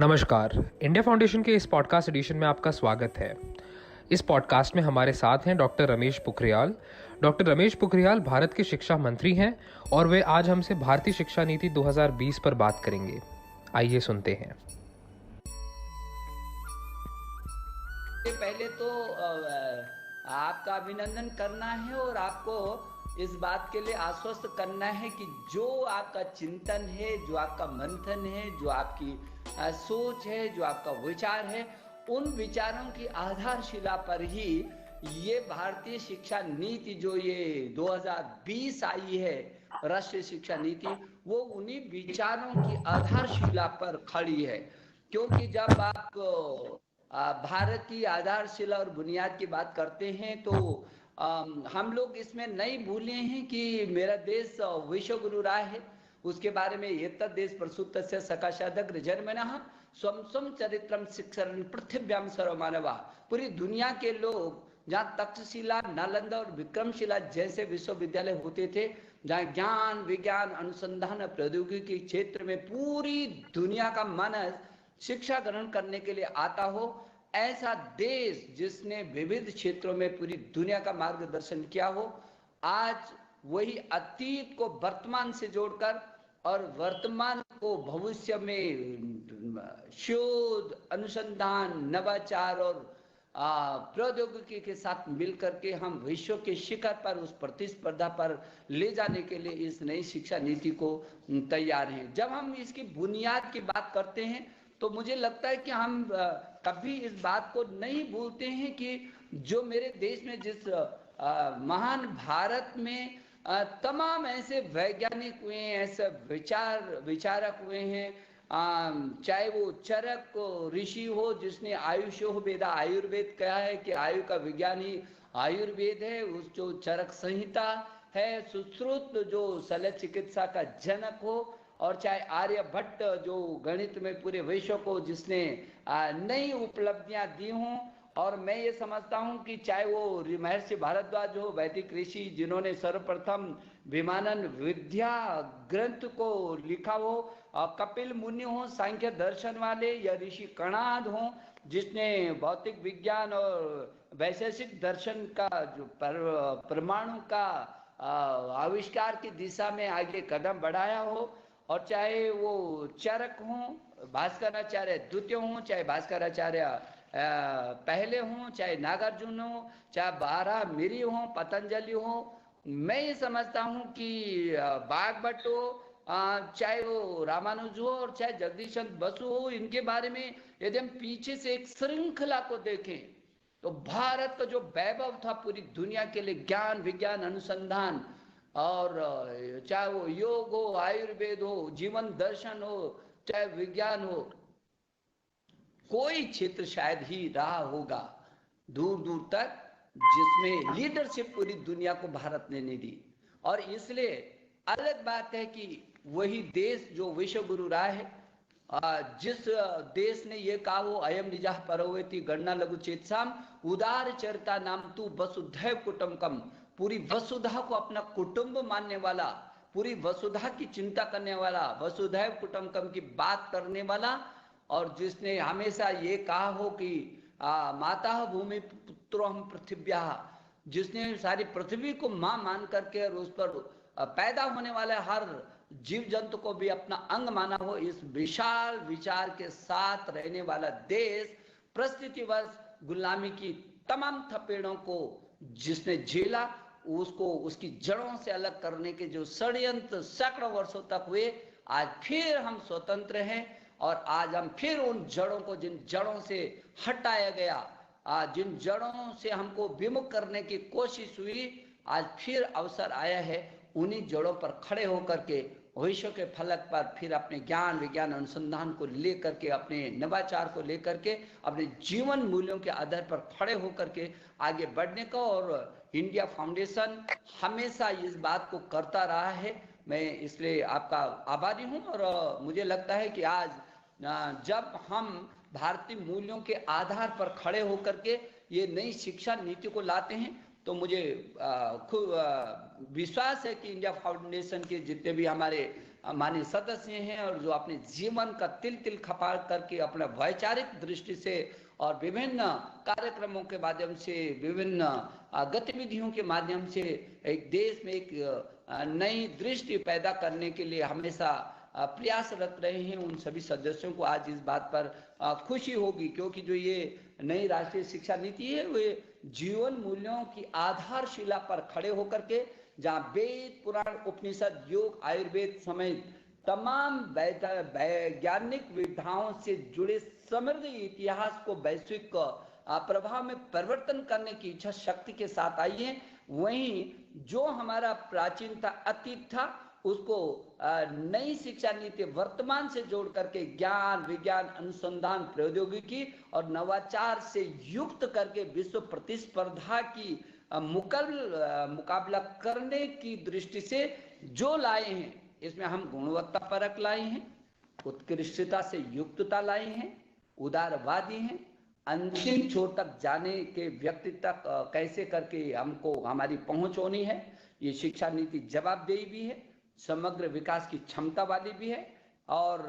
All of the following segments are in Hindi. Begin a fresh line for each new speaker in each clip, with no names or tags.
नमस्कार। इंडिया फाउंडेशन के इस पॉडकास्ट एडिशन में आपका स्वागत है। इस पॉडकास्ट में हमारे साथ हैं डॉक्टर रमेश पोखरियाल। डॉक्टर रमेश पोखरियाल भारत के शिक्षा मंत्री हैं और वे आज हमसे भारतीय शिक्षा नीति 2020 पर बात करेंगे। आइए सुनते हैं।
पहले तो आपका अभिनंदन करना है और आपको इस बात के लिए आश्वस्त करना है कि जो आपका चिंतन है, जो आपका मंथन है, जो आपकी सोच है, जो आपका विचार है, उन विचारों की आधारशिला पर ही ये भारतीय शिक्षा नीति जो ये 2020 आई है, राष्ट्रीय शिक्षा नीति, वो उन्हीं विचारों की आधारशिला पर खड़ी है। क्योंकि जब आप भारत की आधारशिला और बुनियाद की बात करते हैं तो हम लोग इसमें नहीं भूले हैं कि मेरा देश विश्व गुरु राय है। उसके बारे में एतद् देश प्रसूतस्य सकाशादग्र जन्मनः स्वं स्वं चरित्रम शिक्षरन् पृथिव्यां सर्वमानवा। पूरी दुनिया के लोग जहाँ तक्षशिला, नालंदा और विक्रमशिला जैसे विश्वविद्यालय होते थे, जहाँ ज्ञान, विज्ञान, अनुसंधान, प्रौद्योगिकी क्षेत्र में पूरी दुनिया का मानस शिक्षा ग्रहण करने के लिए आता हो, ऐसा देश जिसने विविध क्षेत्रों में पूरी दुनिया का मार्गदर्शन किया हो, आज वही अतीत को वर्तमान से जोड़कर और वर्तमान को भविष्य में शोध, अनुसंधान, नवाचार और प्रौद्योगिकी के साथ मिलकर के हम विश्व के शिखर पर उस प्रतिस्पर्धा पर ले जाने के लिए इस नई शिक्षा नीति को तैयार हैं। जब हम इसकी बुनियाद की बात करते हैं तो मुझे लगता है कि हम कभी इस बात को नहीं भूलते हैं कि जो मेरे देश में जिस महान भारत में तमाम ऐसे वैज्ञानिक हुए हैं, ऐसे विचारक हुए हैं, चाहे वो चरक ऋषि हो जिसने आयुषो वेदा आयुर्वेद कहा है कि आयु का विज्ञान ही आयुर्वेद है, उस जो चरक संहिता है, सुश्रुत जो शल्य चिकित्सा का जनक हो, और चाहे आर्यभट्ट जो गणित में पूरे विश्व को जिसने नई उपलब्धियां दी हों, और मैं ये समझता हूं कि चाहे वो महर्षि भारद्वाज हो, वैदिक ऋषि जिन्होंने सर्वप्रथम विमानन विद्या ग्रंथ को लिखा हो, कपिल मुनि हो सांख्य दर्शन वाले, या ऋषि कणाद हो जिसने भौतिक विज्ञान और वैशेषिक दर्शन का जो परमाणु का आविष्कार की दिशा में आगे कदम बढ़ाया हो, और चाहे वो चरक हों, भास्कराचार्य द्वितीय हों, चाहे भास्कराचार्य पहले हों, चाहे नागार्जुन हो, चाहे बारह मिरी हो, पतंजलि हो, मैं ये समझता हूँ कि बागभट्ट हो, चाहे वो रामानुज हो, और चाहे जगदीश चंद्र बसु हो, इनके बारे में यदि हम पीछे से एक श्रृंखला को देखें तो भारत का जो वैभव था पूरी दुनिया के लिए ज्ञान, विज्ञान, अनुसंधान, और चाहे वो योग हो, आयुर्वेद हो, जीवन दर्शन हो, चाहे विज्ञान हो, कोई क्षेत्र शायद ही रहा होगा दूर दूर तक जिसमें लीडरशिप पूरी दुनिया को भारत ने नहीं दी। और इसलिए अलग बात है कि वही देश जो विश्व गुरु रहा है, जिस देश ने ये कहा हो अयम निजाह परवेति गणना लघु चेतसाम उदार चरिता नाम तू वसुधैव कुटुंबकम, पूरी वसुधा को अपना कुटुंब मानने वाला, पूरी वसुधा की चिंता करने वाला, वसुधैव कुटुंबकम की बात करने वाला, और जिसने हमेशा ये कहा हो कि माता भूमि पुत्रो हम पृथिव्या, जिसने सारी पृथ्वी को मां मान करके और उस पर पैदा होने वाले हर जीव जंतु को भी अपना अंग माना हो, इस विशाल विचार के साथ रहने वाला देश परिस्थितिवश गुलामी की तमाम थपेड़ों को जिसने झेला, उसको उसकी जड़ों से अलग करने के जो षड्यंत्र सैकड़ों वर्षों तक हुए, आज फिर हम स्वतंत्र हैं और आज हम फिर उन जड़ों को, जिन जड़ों से हटाया गया, जिन जड़ों से हमको विमुख करने की कोशिश हुई, आज फिर अवसर आया है उन्हीं जड़ों पर खड़े होकर के भविष्य के फलक पर फिर अपने ज्ञान, विज्ञान, अनुसंधान को लेकर के, अपने नवाचार को लेकर के, अपने जीवन मूल्यों के आधार पर खड़े होकर के आगे बढ़ने का। और इंडिया फाउंडेशन हमेशा इस बात को करता रहा है। मैं इसलिए आपका आभारी हूं, और मुझे लगता है कि आज जब हम भारतीय मूल्यों के आधार पर खड़े होकर के ये नई शिक्षा नीति को लाते हैं तो मुझे खूब विश्वास है कि इंडिया फाउंडेशन के जितने भी हमारे माननीय सदस्य हैं और जो अपने जीवन का तिल तिल खपा करके अपना वैचारिक दृष्टि से और विभिन्न कार्यक्रमों के माध्यम से, विभिन्न गतिविधियों के माध्यम से एक देश में एक नई दृष्टि पैदा करने के लिए हमेशा प्रयासरत रहे हैं। उन सभी सदस्यों को आज इस बात पर खुशी होगी, क्योंकि जो ये नई राष्ट्रीय शिक्षा नीति है वे जीवन मूल्यों की आधारशिला पर खड़े होकर के, जहाँ वेद, पुराण, उपनिषद, योग, आयुर्वेद समेत तमाम वैज्ञानिक विधाओं से जुड़े समृद्ध इतिहास को वैश्विक प्रभाव में परिवर्तन करने की इच्छा शक्ति के साथ आई है। वहीं जो हमारा प्राचीनता अतीत था उसको नई शिक्षा नीति वर्तमान से जोड़ करके ज्ञान, विज्ञान, अनुसंधान, प्रौद्योगिकी और नवाचार से युक्त करके विश्व प्रतिस्पर्धा की मुकाबला करने की दृष्टि से जो लाए हैं, इसमें हम गुणवत्ता परक लाए हैं, उत्कृष्टता से युक्तता लाए हैं, उदारवादी हैं, अंतिम छोर तक जाने के व्यक्ति तक कैसे करके हमको हमारी पहुंच होनी है। ये शिक्षा नीति जवाबदेही भी है, समग्र विकास की क्षमता वाली भी है और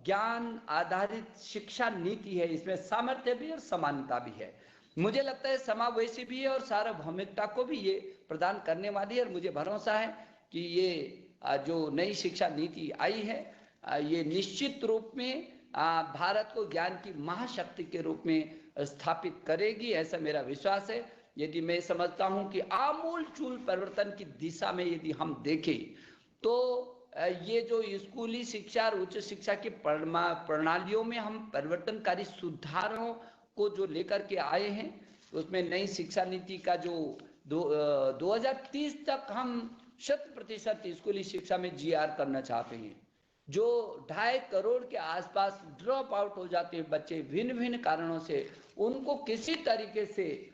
ज्ञान आधारित शिक्षा नीति है। इसमें सामर्थ्य भी और समानता भी है। मुझे लगता है समावेशी भी है और सार्वभौमिकता को भी ये प्रदान करने वाली है। और मुझे भरोसा है कि ये जो नई शिक्षा नीति आई है ये निश्चित रूप में भारत को ज्ञान की महाशक्ति के रूप में स्थापित करेगी, ऐसा मेरा विश्वास है। यदि मैं समझता हूं कि आमूल चूल परिवर्तन की दिशा में यदि हम देखें तो ये जो स्कूली शिक्षा और उच्च शिक्षा की प्रणालियों में हम परिवर्तनकारी सुधारों को जो लेकर के आए हैं, उसमें नई शिक्षा नीति का जो 2030 तक हम 100% स्कूली शिक्षा में GR करना चाहते हैं। जो 2.5 करोड़ के आसपास ड्रॉप आउट हो जाते हैं बच्चे भिन्न भिन्न कारणों से, उनको किसी तरीके से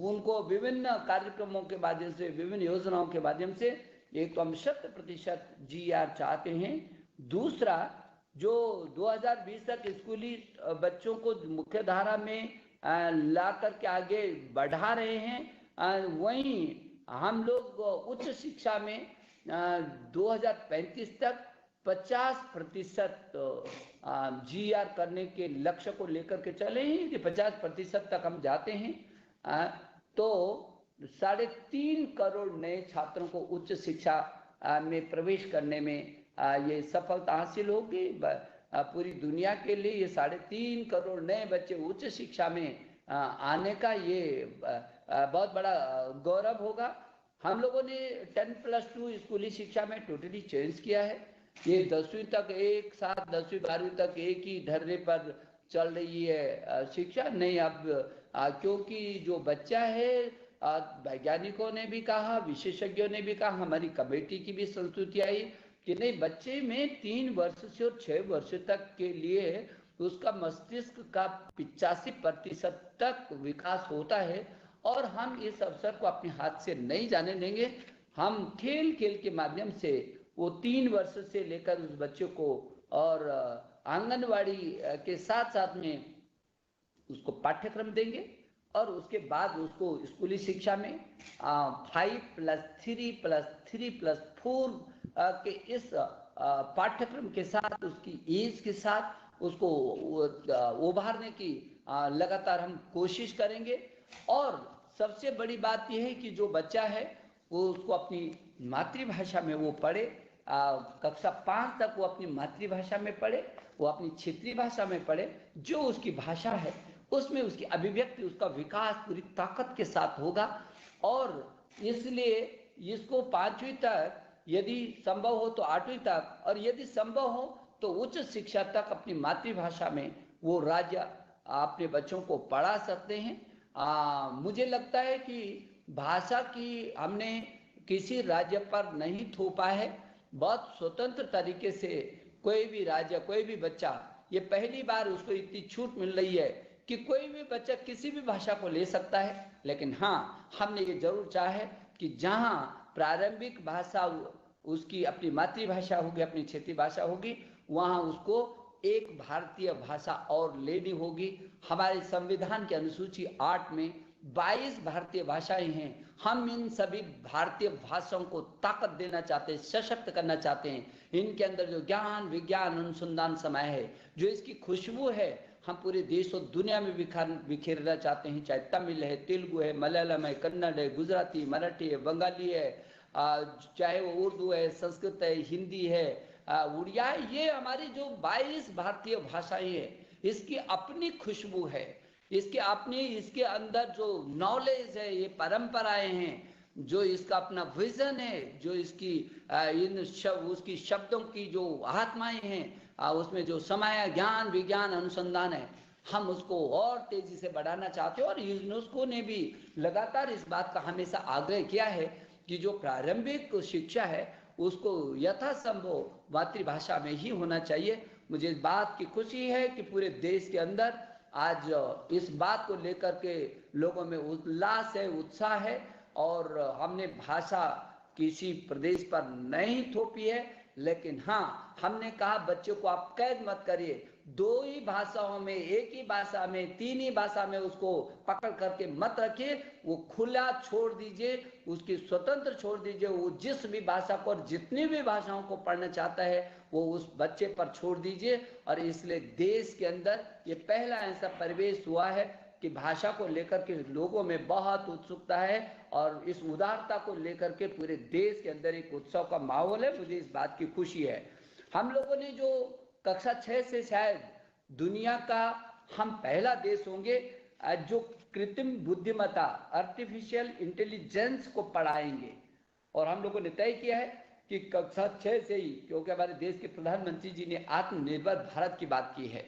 उनको विभिन्न कार्यक्रमों के माध्यम से, विभिन्न योजनाओं के माध्यम से एक तो हम 100% GR चाहते हैं। दूसरा, जो 2020 तक स्कूली बच्चों को मुख्य धारा में ला करके आगे बढ़ा रहे हैं, वहीं हम लोग उच्च शिक्षा में 2035 तक 50% GR करने के लक्ष्य को लेकर के चले हैं। कि 50% तक हम जाते हैं तो 3.5 करोड़ नए छात्रों को उच्च शिक्षा में प्रवेश करने में ये सफलता हासिल होगी। पूरी दुनिया के लिए ये 3.5 करोड़ नए बच्चे उच्च शिक्षा में आने का ये बहुत बड़ा गौरव होगा। हम लोगों ने 10+2 स्कूली शिक्षा में टोटली चेंज किया है। ये 10वीं तक एक साथ, 10वीं 12वीं तक एक ही ढर्रे पर चल रही है शिक्षा। नहीं, अब क्योंकि जो बच्चा है, वैज्ञानिकों ने भी कहा, विशेषज्ञों ने भी कहा, हमारी कमेटी की भी संस्तुति आई कि नहीं, बच्चे में 3 वर्ष से और 6 वर्ष तक के लिए उसका मस्तिष्क का 85% तक विकास होता है और हम इस अवसर को अपने हाथ से नहीं जाने देंगे। हम खेल खेल के माध्यम से वो 3 वर्ष से लेकर उस बच्चों को और आंगनवाड़ी के साथ साथ में उसको पाठ्यक्रम देंगे और उसके बाद उसको स्कूली शिक्षा में 5+3+3+4 के इस पाठ्यक्रम के साथ, उसकी एज के साथ उसको उभारने की लगातार हम कोशिश करेंगे। और सबसे बड़ी बात यह है कि जो बच्चा है वो उसको अपनी मातृभाषा में वो पढ़े। कक्षा 5 तक वो अपनी मातृभाषा में पढ़े, वो अपनी क्षेत्रीय भाषा में पढ़े। जो उसकी भाषा है उसमें उसकी अभिव्यक्ति, उसका विकास पूरी ताकत के साथ होगा। और इसलिए इसको 5वीं तक, यदि संभव हो तो 8वीं तक, और यदि संभव हो तो उच्च शिक्षा तक अपनी मातृभाषा में वो राज्य अपने बच्चों को पढ़ा सकते हैं। मुझे लगता है कि भाषा की हमने किसी राज्य पर नहीं थोपा है। बहुत स्वतंत्र तरीके से कोई भी राज्य, कोई भी बच्चा, ये पहली बार उसको इतनी छूट मिल रही है कि कोई भी बच्चा किसी भी भाषा को ले सकता है। लेकिन हाँ, हमने ये जरूर चाहा है कि जहाँ प्रारंभिक भाषा उसकी अपनी मातृभाषा होगी, अपनी क्षेत्रीय भाषा होगी, वहाँ उसको एक भारतीय भाषा और लेनी होगी। हमारे संविधान की अनुसूची 8 में 22 भारतीय भाषाएं हैं। हम इन सभी भारतीय भाषाओं को ताकत देना चाहते हैं, सशक्त करना चाहते हैं। इनके अंदर जो ज्ञान विज्ञान अनुसंधान समाया है, जो इसकी खुशबू है, हम पूरे देश और दुनिया में बिखेरना चाहते हैं। चाहे तमिल है, तेलुगु है, मलयालम है, कन्नड़ है, गुजराती, मराठी है, बंगाली है, चाहे वो उर्दू है, संस्कृत है, हिंदी है, उड़िया है। ये हमारी जो 22 भारतीय भाषाएं हैं, इसकी अपनी खुशबू है, इसके अंदर जो नॉलेज है, ये परंपराएं हैं, जो इसका अपना विजन है, जो इसकी उसकी शब्दों की जो आत्माएं हैं, उसमें जो समाया ज्ञान विज्ञान अनुसंधान है, हम उसको और तेजी से बढ़ाना चाहते हैं। और यूनेस्को ने भी लगातार इस बात का हमेशा आग्रह किया है कि जो प्रारंभिक शिक्षा है उसको यथासंभव मातृभाषा में ही होना चाहिए। मुझे इस बात की खुशी है कि पूरे देश के अंदर आज इस बात को लेकर के लोगों में उल्लास है, उत्साह है। और हमने भाषा किसी प्रदेश पर नहीं थोपी है, लेकिन हाँ, हमने कहा बच्चों को आप कैद मत करिए, 2 ही भाषाओं में, एक ही भाषा में, 3 ही भाषा में उसको पकड़ करके मत रखिए, वो खुला छोड़ दीजिए, उसकी स्वतंत्र छोड़ दीजिए। वो जिस भी भाषा को और जितनी भी भाषाओं को पढ़ना चाहता है वो उस बच्चे पर छोड़ दीजिए। और इसलिए देश के अंदर ये पहला ऐसा परिवेश हुआ है कि भाषा को लेकर के लोगों में बहुत उत्सुकता है, और इस उदारता को लेकर के पूरे देश के अंदर एक उत्सव का माहौल है। मुझे इस बात की खुशी है। हम लोगों ने जो कक्षा 6 से शायद दुनिया का हम पहला देश होंगे जो कृत्रिम बुद्धिमत्ता आर्टिफिशियल इंटेलिजेंस को पढ़ाएंगे। और हम लोगों ने तय किया है कि कक्षा 6 से ही, क्योंकि हमारे देश के प्रधानमंत्री जी ने आत्मनिर्भर भारत की बात की है।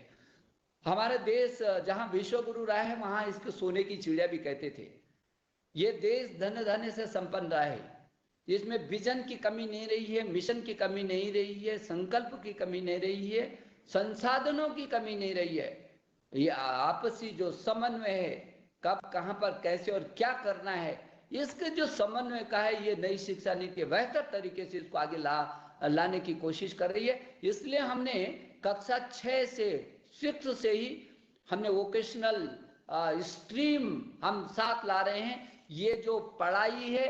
हमारा देश जहां विश्व गुरु रहा है वहां इसको सोने की चिड़िया भी कहते थे। ये देश धन धान्य से संपन्न रहा है, इसमें विजन की कमी नहीं रही है, मिशन की कमी नहीं रही है, संकल्प की कमी नहीं रही है, संसाधनों की कमी नहीं रही है। ये आपसी जो समन्वय है, कब कहां पर कैसे और क्या करना है, इसके जो समन्वय का है, ये नई शिक्षा नीति बेहतर तरीके से इसको आगे लाने की कोशिश कर रही है। इसलिए हमने कक्षा 6 से 6 से ही हमने वोकेशनल स्ट्रीम हम साथ ला रहे हैं। ये जो पढ़ाई है,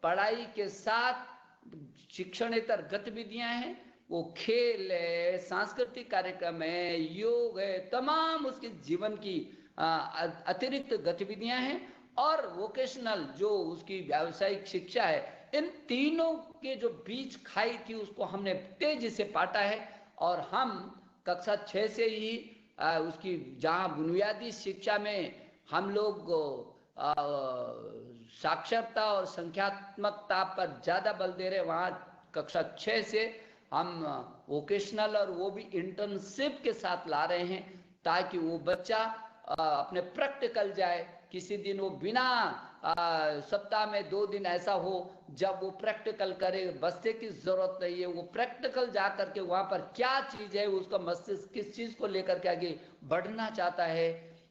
पढ़ाई के साथ शिक्षणेतर गतिविधियां हैं, वो खेल है, सांस्कृतिक कार्यक्रम है, योग है, तमाम उसके जीवन की अतिरिक्त गतिविधियां हैं। और वोकेशनल जो उसकी व्यावसायिक शिक्षा है, इन तीनों के जो बीच खाई थी उसको हमने तेजी से पाटा है। और हम कक्षा 6 से ही उसकी जहाँ बुनियादी शिक्षा में हम लोग साक्षरता और संख्यात्मकता पर ज़्यादा बल दे रहे, वहाँ कक्षा 6 से हम वोकेशनल और वो भी इंटर्नशिप के साथ ला रहे हैं, ताकि वो बच्चा अपने प्रैक्टिकल जाए। किसी दिन वो बिना सप्ताह में 2 दिन ऐसा हो जब वो प्रैक्टिकल करे, बस्ते की जरूरत नहीं है, वो प्रैक्टिकल जा करके वहाँ पर क्या चीज़ है, उसका मस्तिष्क किस चीज़ को लेकर के आगे बढ़ना चाहता है,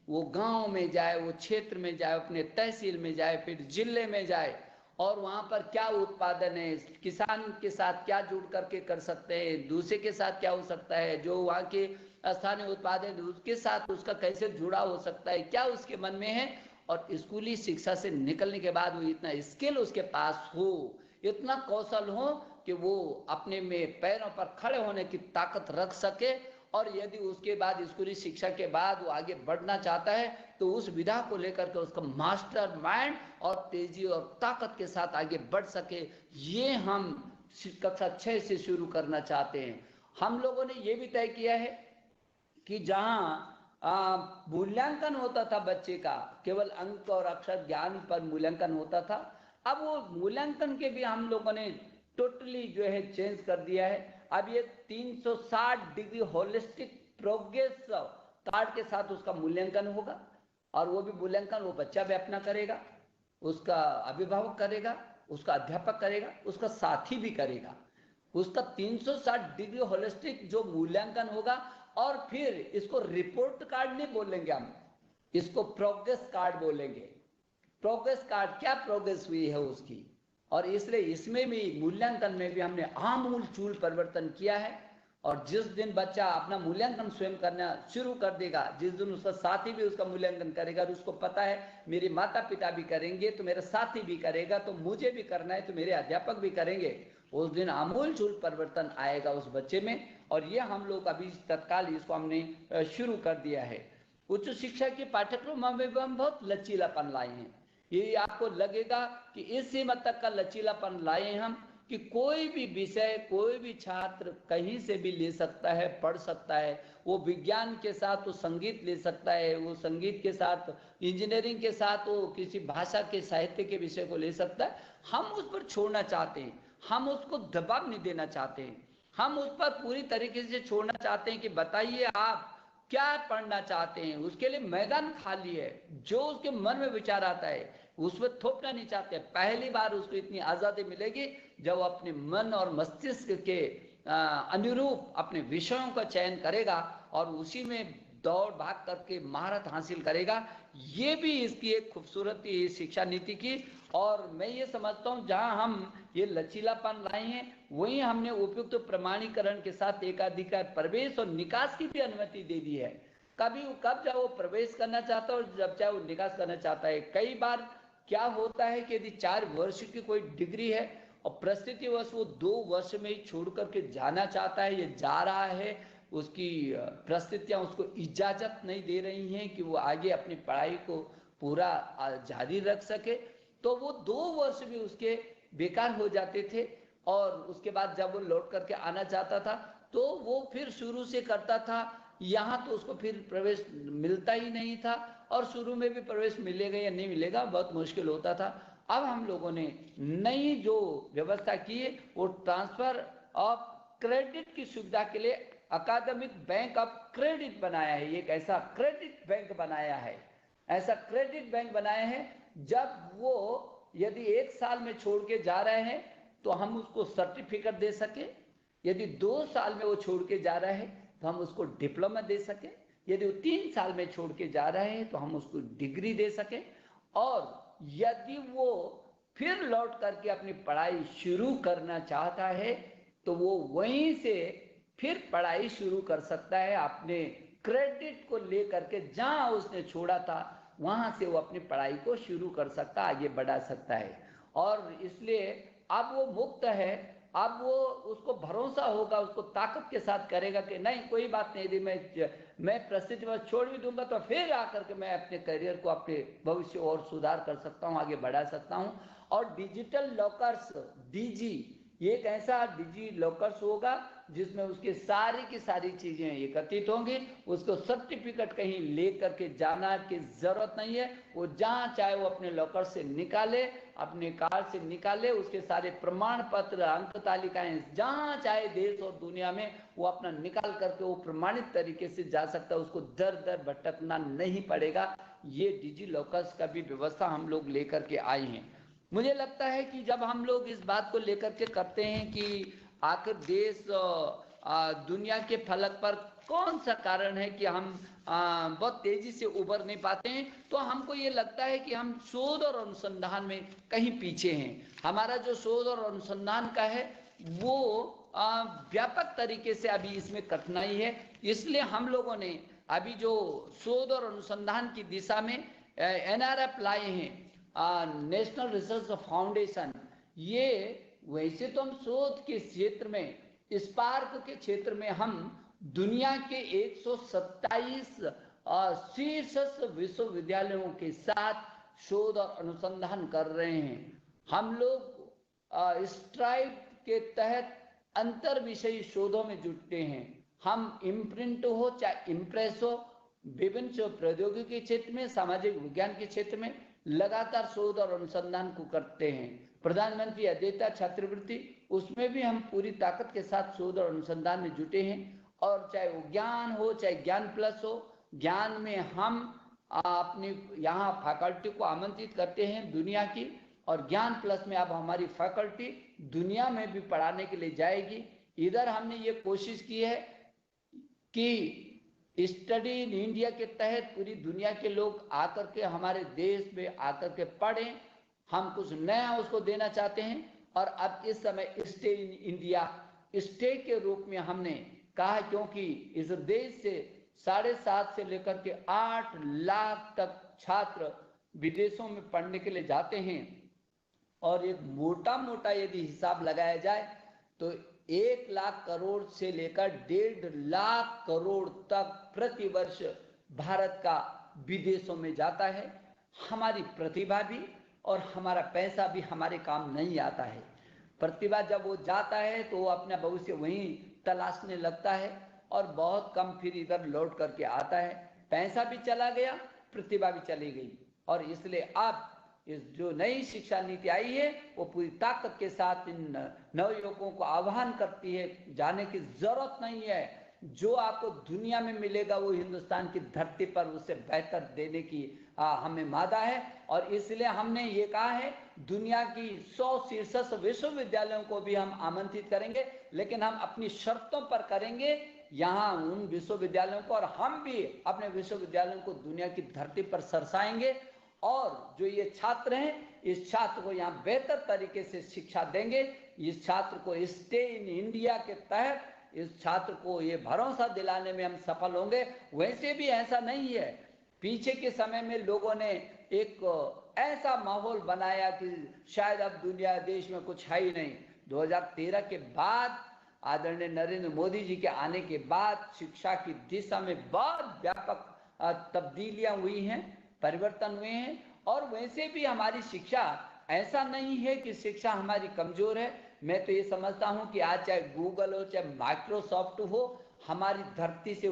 वो गांव में जाए, वो क्षेत्र में जाए, अपने तहसील में जाए, फिर जिले में जाए, और वहाँ पर क्या उत्पादन है, किसान के साथ क्या जुड़ करके कर सकते हैं, दूसरे के साथ क्या हो सकता है, जो वहाँ के स्थानीय उत्पादन उसके साथ उसका कैसे जुड़ा हो सकता है, क्या उसके मन में है। और स्कूली शिक्षा से निकलने के बाद वो इतना स्किल उसके पास हो, इतना कौशल हो कि वो अपने में पैरों पर खड़े होने की ताकत रख सके। और यदि उसके बाद स्कूली शिक्षा के बाद वो आगे बढ़ना चाहता है तो उस विधा को लेकर के उसका मास्टर माइंड और तेजी और ताकत के साथ आगे बढ़ सके, ये हम कक्षा 6 से शुरू करना चाहते हैं। हम लोगों ने ये भी तय किया है कि जहाँ मूल्यांकन होता था बच्चे का, केवल अंक और अक्षर ज्ञान पर मूल्यांकन होता था, अब वो मूल्यांकन के भी हम लोगों ने टोटली जो है चेंज कर दिया है। अब ये 360 डिग्री होलिस्टिक प्रोग्रेस कार्ड के साथ उसका मूल्यांकन होगा, और वो भी मूल्यांकन वो बच्चा भी अपना करेगा, उसका अभिभावक करेगा, उसका अध्यापक करेगा, उसका साथी भी करेगा। उसका 360 डिग्री होलिस्टिक जो मूल्यांकन होगा। और फिर इसको रिपोर्ट कार्ड नहीं बोलेंगे हम, इसको प्रोग्रेस कार्ड बोलेंगे। प्रोग्रेस कार्ड, क्या प्रोग्रेस हुई है उसकी। और इसलिए इसमें भी मूल्यांकन में भी हमने आमूल चूल परिवर्तन किया है। और जिस दिन बच्चा अपना मूल्यांकन स्वयं करना शुरू कर देगा, जिस दिन उसका साथी भी उसका मूल्यांकन करेगा और उसको पता है मेरे माता पिता भी करेंगे तो मेरा साथी भी करेगा, तो मुझे भी करना है तो मेरे अध्यापक भी करेंगे, उस दिन आमूल चूल परिवर्तन आएगा उस बच्चे में। और ये हम लोग अभी तत्काल इसको हमने शुरू कर दिया है। उच्च शिक्षा के पाठ्यक्रम में हम बहुत लचीलापन लाए हैं। ये आपको लगेगा कि इस सीमा तक का लचीलापन लाए हम कि कोई भी विषय कोई भी छात्र कहीं से भी ले सकता है, पढ़ सकता है। वो विज्ञान के साथ वो संगीत ले सकता है, वो संगीत के साथ इंजीनियरिंग के साथ वो किसी भाषा के साहित्य के विषय को ले सकता है। हम उस पर छोड़ना चाहते हैं, हम उसको दबाव नहीं देना चाहते हैं, हम उस पर पूरी तरीके से छोड़ना चाहते हैं कि बताइए आप क्या पढ़ना चाहते हैं, उसके लिए मैदान खाली है। जो उसके मन में विचार आता है उसमें थोपना नहीं चाहते। पहली बार उसको इतनी आज़ादी मिलेगी जब वो अपने मन और मस्तिष्क के अनुरूप अपने विषयों का चयन करेगा और उसी में दौड़ भाग करके महारत हासिल करेगा। ये भी इसकी एक खूबसूरती शिक्षा नीति की। और मैं ये समझता हूँ जहाँ हम ये लचीलापन लाए हैं वहीं हमने उपयुक्त प्रमाणीकरण के साथ एकाधिकार प्रवेश और निकास की भी अनुमति दे दी है। कभी कब चाहे वो प्रवेश करना चाहता है और जब चाहे वो निकास करना चाहता है। कई बार क्या होता है कि यदि 4 वर्ष की कोई डिग्री है और परिस्थितिवश वो 2 वर्ष में ही छोड़ करके जाना चाहता है, ये जा रहा है, उसकी परिस्थितियां उसको इजाजत नहीं दे रही हैं कि वो आगे अपनी पढ़ाई को पूरा जारी रख सके, तो वो 2 वर्ष भी उसके बेकार हो जाते थे। और उसके बाद जब वो लौट करके आना चाहता था तो वो फिर शुरू से करता था। यहाँ तो उसको फिर प्रवेश मिलता ही नहीं था, और शुरू में भी प्रवेश मिलेगा या नहीं मिलेगा बहुत मुश्किल होता था। अब हम लोगों ने नई जो व्यवस्था की है वो ट्रांसफर ऑफ क्रेडिट की सुविधा के लिए अकादमिक बैंक ऑफ क्रेडिट बनाया है। एक ऐसा क्रेडिट बैंक बनाया है, ऐसा क्रेडिट बैंक बनाया है, जब वो यदि 1 साल में छोड़ के जा रहे हैं तो हम उसको सर्टिफिकेट दे सके, यदि 2 साल में वो छोड़ के जा रहे हैं तो हम उसको डिप्लोमा दे सके, यदि वो 3 साल में छोड़ के जा रहे हैं तो हम उसको डिग्री दे सके, और यदि वो फिर लौट करके अपनी पढ़ाई शुरू करना चाहता है तो वो वहीं से फिर पढ़ाई शुरू कर सकता है, अपने क्रेडिट को लेकर के जहां उसने छोड़ा था वहां से वो अपनी पढ़ाई को शुरू कर सकता, आगे बढ़ा सकता है। और इसलिए अब वो मुक्त है। अब वो उसको भरोसा होगा, उसको ताकत के साथ करेगा कि नहीं कोई बात नहीं, यदि मैं परिस्थिति में छोड़ भी दूंगा तो फिर आकर के मैं अपने करियर को, अपने भविष्य और सुधार कर सकता हूँ, आगे बढ़ा सकता हूँ। और डिजिटल लॉकर्स, डीजी, एक ऐसा डिजी लॉकर्स होगा जिसमें उसकी सारी की सारी चीजें एकत्रित होंगी। उसको सर्टिफिकेट कहीं ले करके जाना की जरूरत नहीं है, वो जहां चाहे वो अपने लॉकर से निकाले, अपने कार से निकाले, उसके सारे प्रमाण पत्र, अंक तालिकाएं जहां चाहे देश और दुनिया में वो अपना निकाल करके वो प्रमाणित तरीके से जा सकता है, उसको दर दर भटकना नहीं पड़ेगा। ये डिजी लॉकर्स का भी व्यवस्था हम लोग लेकर के आए हैं। मुझे लगता है कि जब हम लोग इस बात को लेकर के करते हैं कि आखिर देश दुनिया के फलक पर कौन सा कारण है कि हम बहुत तेजी से उभर नहीं पाते हैं, तो हमको ये लगता है कि हम शोध और अनुसंधान में कहीं पीछे हैं। हमारा जो शोध और अनुसंधान का है वो व्यापक तरीके से अभी इसमें कठिनाई है। इसलिए हम लोगों ने अभी जो शोध और अनुसंधान की दिशा में NRF लाए हैं, नेशनल रिसर्च फाउंडेशन। ये वैसे तो हम शोध के क्षेत्र में, स्पार्क के क्षेत्र में हम दुनिया के 127 शीर्ष विश्वविद्यालयों के साथ शोध और अनुसंधान कर रहे हैं। हम लोग स्ट्राइप के तहत अंतर विषयी शोधों में जुटते हैं। हम इम्प्रिंट हो चाहे इम्प्रेस हो, विभिन्न प्रौद्योगिकी के क्षेत्र में, सामाजिक विज्ञान के क्षेत्र में लगातार शोध और अनुसंधान को करते हैं। प्रधानमंत्री अध्येता छात्रवृत्ति, उसमें भी हम पूरी ताकत के साथ शोध और अनुसंधान में जुटे हैं। और चाहे वो ज्ञान हो चाहे ज्ञान प्लस हो, ज्ञान में हम अपनी यहाँ फैकल्टी को आमंत्रित करते हैं दुनिया की, और ज्ञान प्लस में अब हमारी फैकल्टी दुनिया में भी पढ़ाने के लिए जाएगी। इधर हमने ये कोशिश की है कि स्टडी इन इंडिया के तहत पूरी दुनिया के लोग आकर के हमारे देश में आकर के पढ़ें। हम कुछ नया उसको देना चाहते हैं। और अब इस समय स्टे इन इंडिया, स्टे के रूप में हमने कहा क्योंकि इस देश से 7.5 से लेकर के 8 लाख तक छात्र विदेशों में पढ़ने के लिए जाते हैं और एक मोटा मोटा यदि हिसाब लगाया जाए तो 1 लाख करोड़ से लेकर 1.5 लाख करोड़ तक प्रतिवर्ष भारत का विदेशों में जाता है। हमारी प्रतिभा भी और हमारा पैसा भी हमारे काम नहीं आता है। प्रतिभा जब वो जाता है तो वो अपना भविष्य वहीं तलाशने लगता है और बहुत कम फिर इधर लौट करके आता है। पैसा भी चला गया, प्रतिभा भी चली गई। और इसलिए अब इस जो नई शिक्षा नीति आई है वो पूरी ताकत के साथ इन नवयुवकों को आह्वान करती है, जाने की जरूरत नहीं है, जो आपको दुनिया में मिलेगा वो हिंदुस्तान की धरती पर उससे बेहतर देने की हमें मादा है। और इसलिए हमने ये कहा है दुनिया की 100 शीर्ष विश्वविद्यालयों को भी हम आमंत्रित करेंगे, लेकिन हम अपनी शर्तों पर करेंगे यहाँ उन विश्वविद्यालयों को, और हम भी अपने विश्वविद्यालयों को दुनिया की धरती पर सरसाएंगे और जो ये छात्र हैं इस छात्र को यहाँ बेहतर तरीके से शिक्षा देंगे। इस छात्र को स्टे इन इंडिया के तहत इस छात्र को ये भरोसा दिलाने में हम सफल होंगे। वैसे भी ऐसा नहीं है, पीछे के समय में लोगों ने एक ऐसा माहौल बनाया कि शायद अब दुनिया देश में कुछ है ही नहीं। 2013 के बाद आदरणीय नरेंद्र मोदी जी के आने के बाद शिक्षा की दिशा में बहुत व्यापक तब्दीलियां हुई हैं, परिवर्तन हुए हैं। और वैसे भी हमारी शिक्षा, ऐसा नहीं है कि शिक्षा हमारी कमजोर है। मैं तो ये समझता हूं कि आज चाहे गूगल हो चाहे माइक्रोसॉफ्ट हो, हमारी धरती से,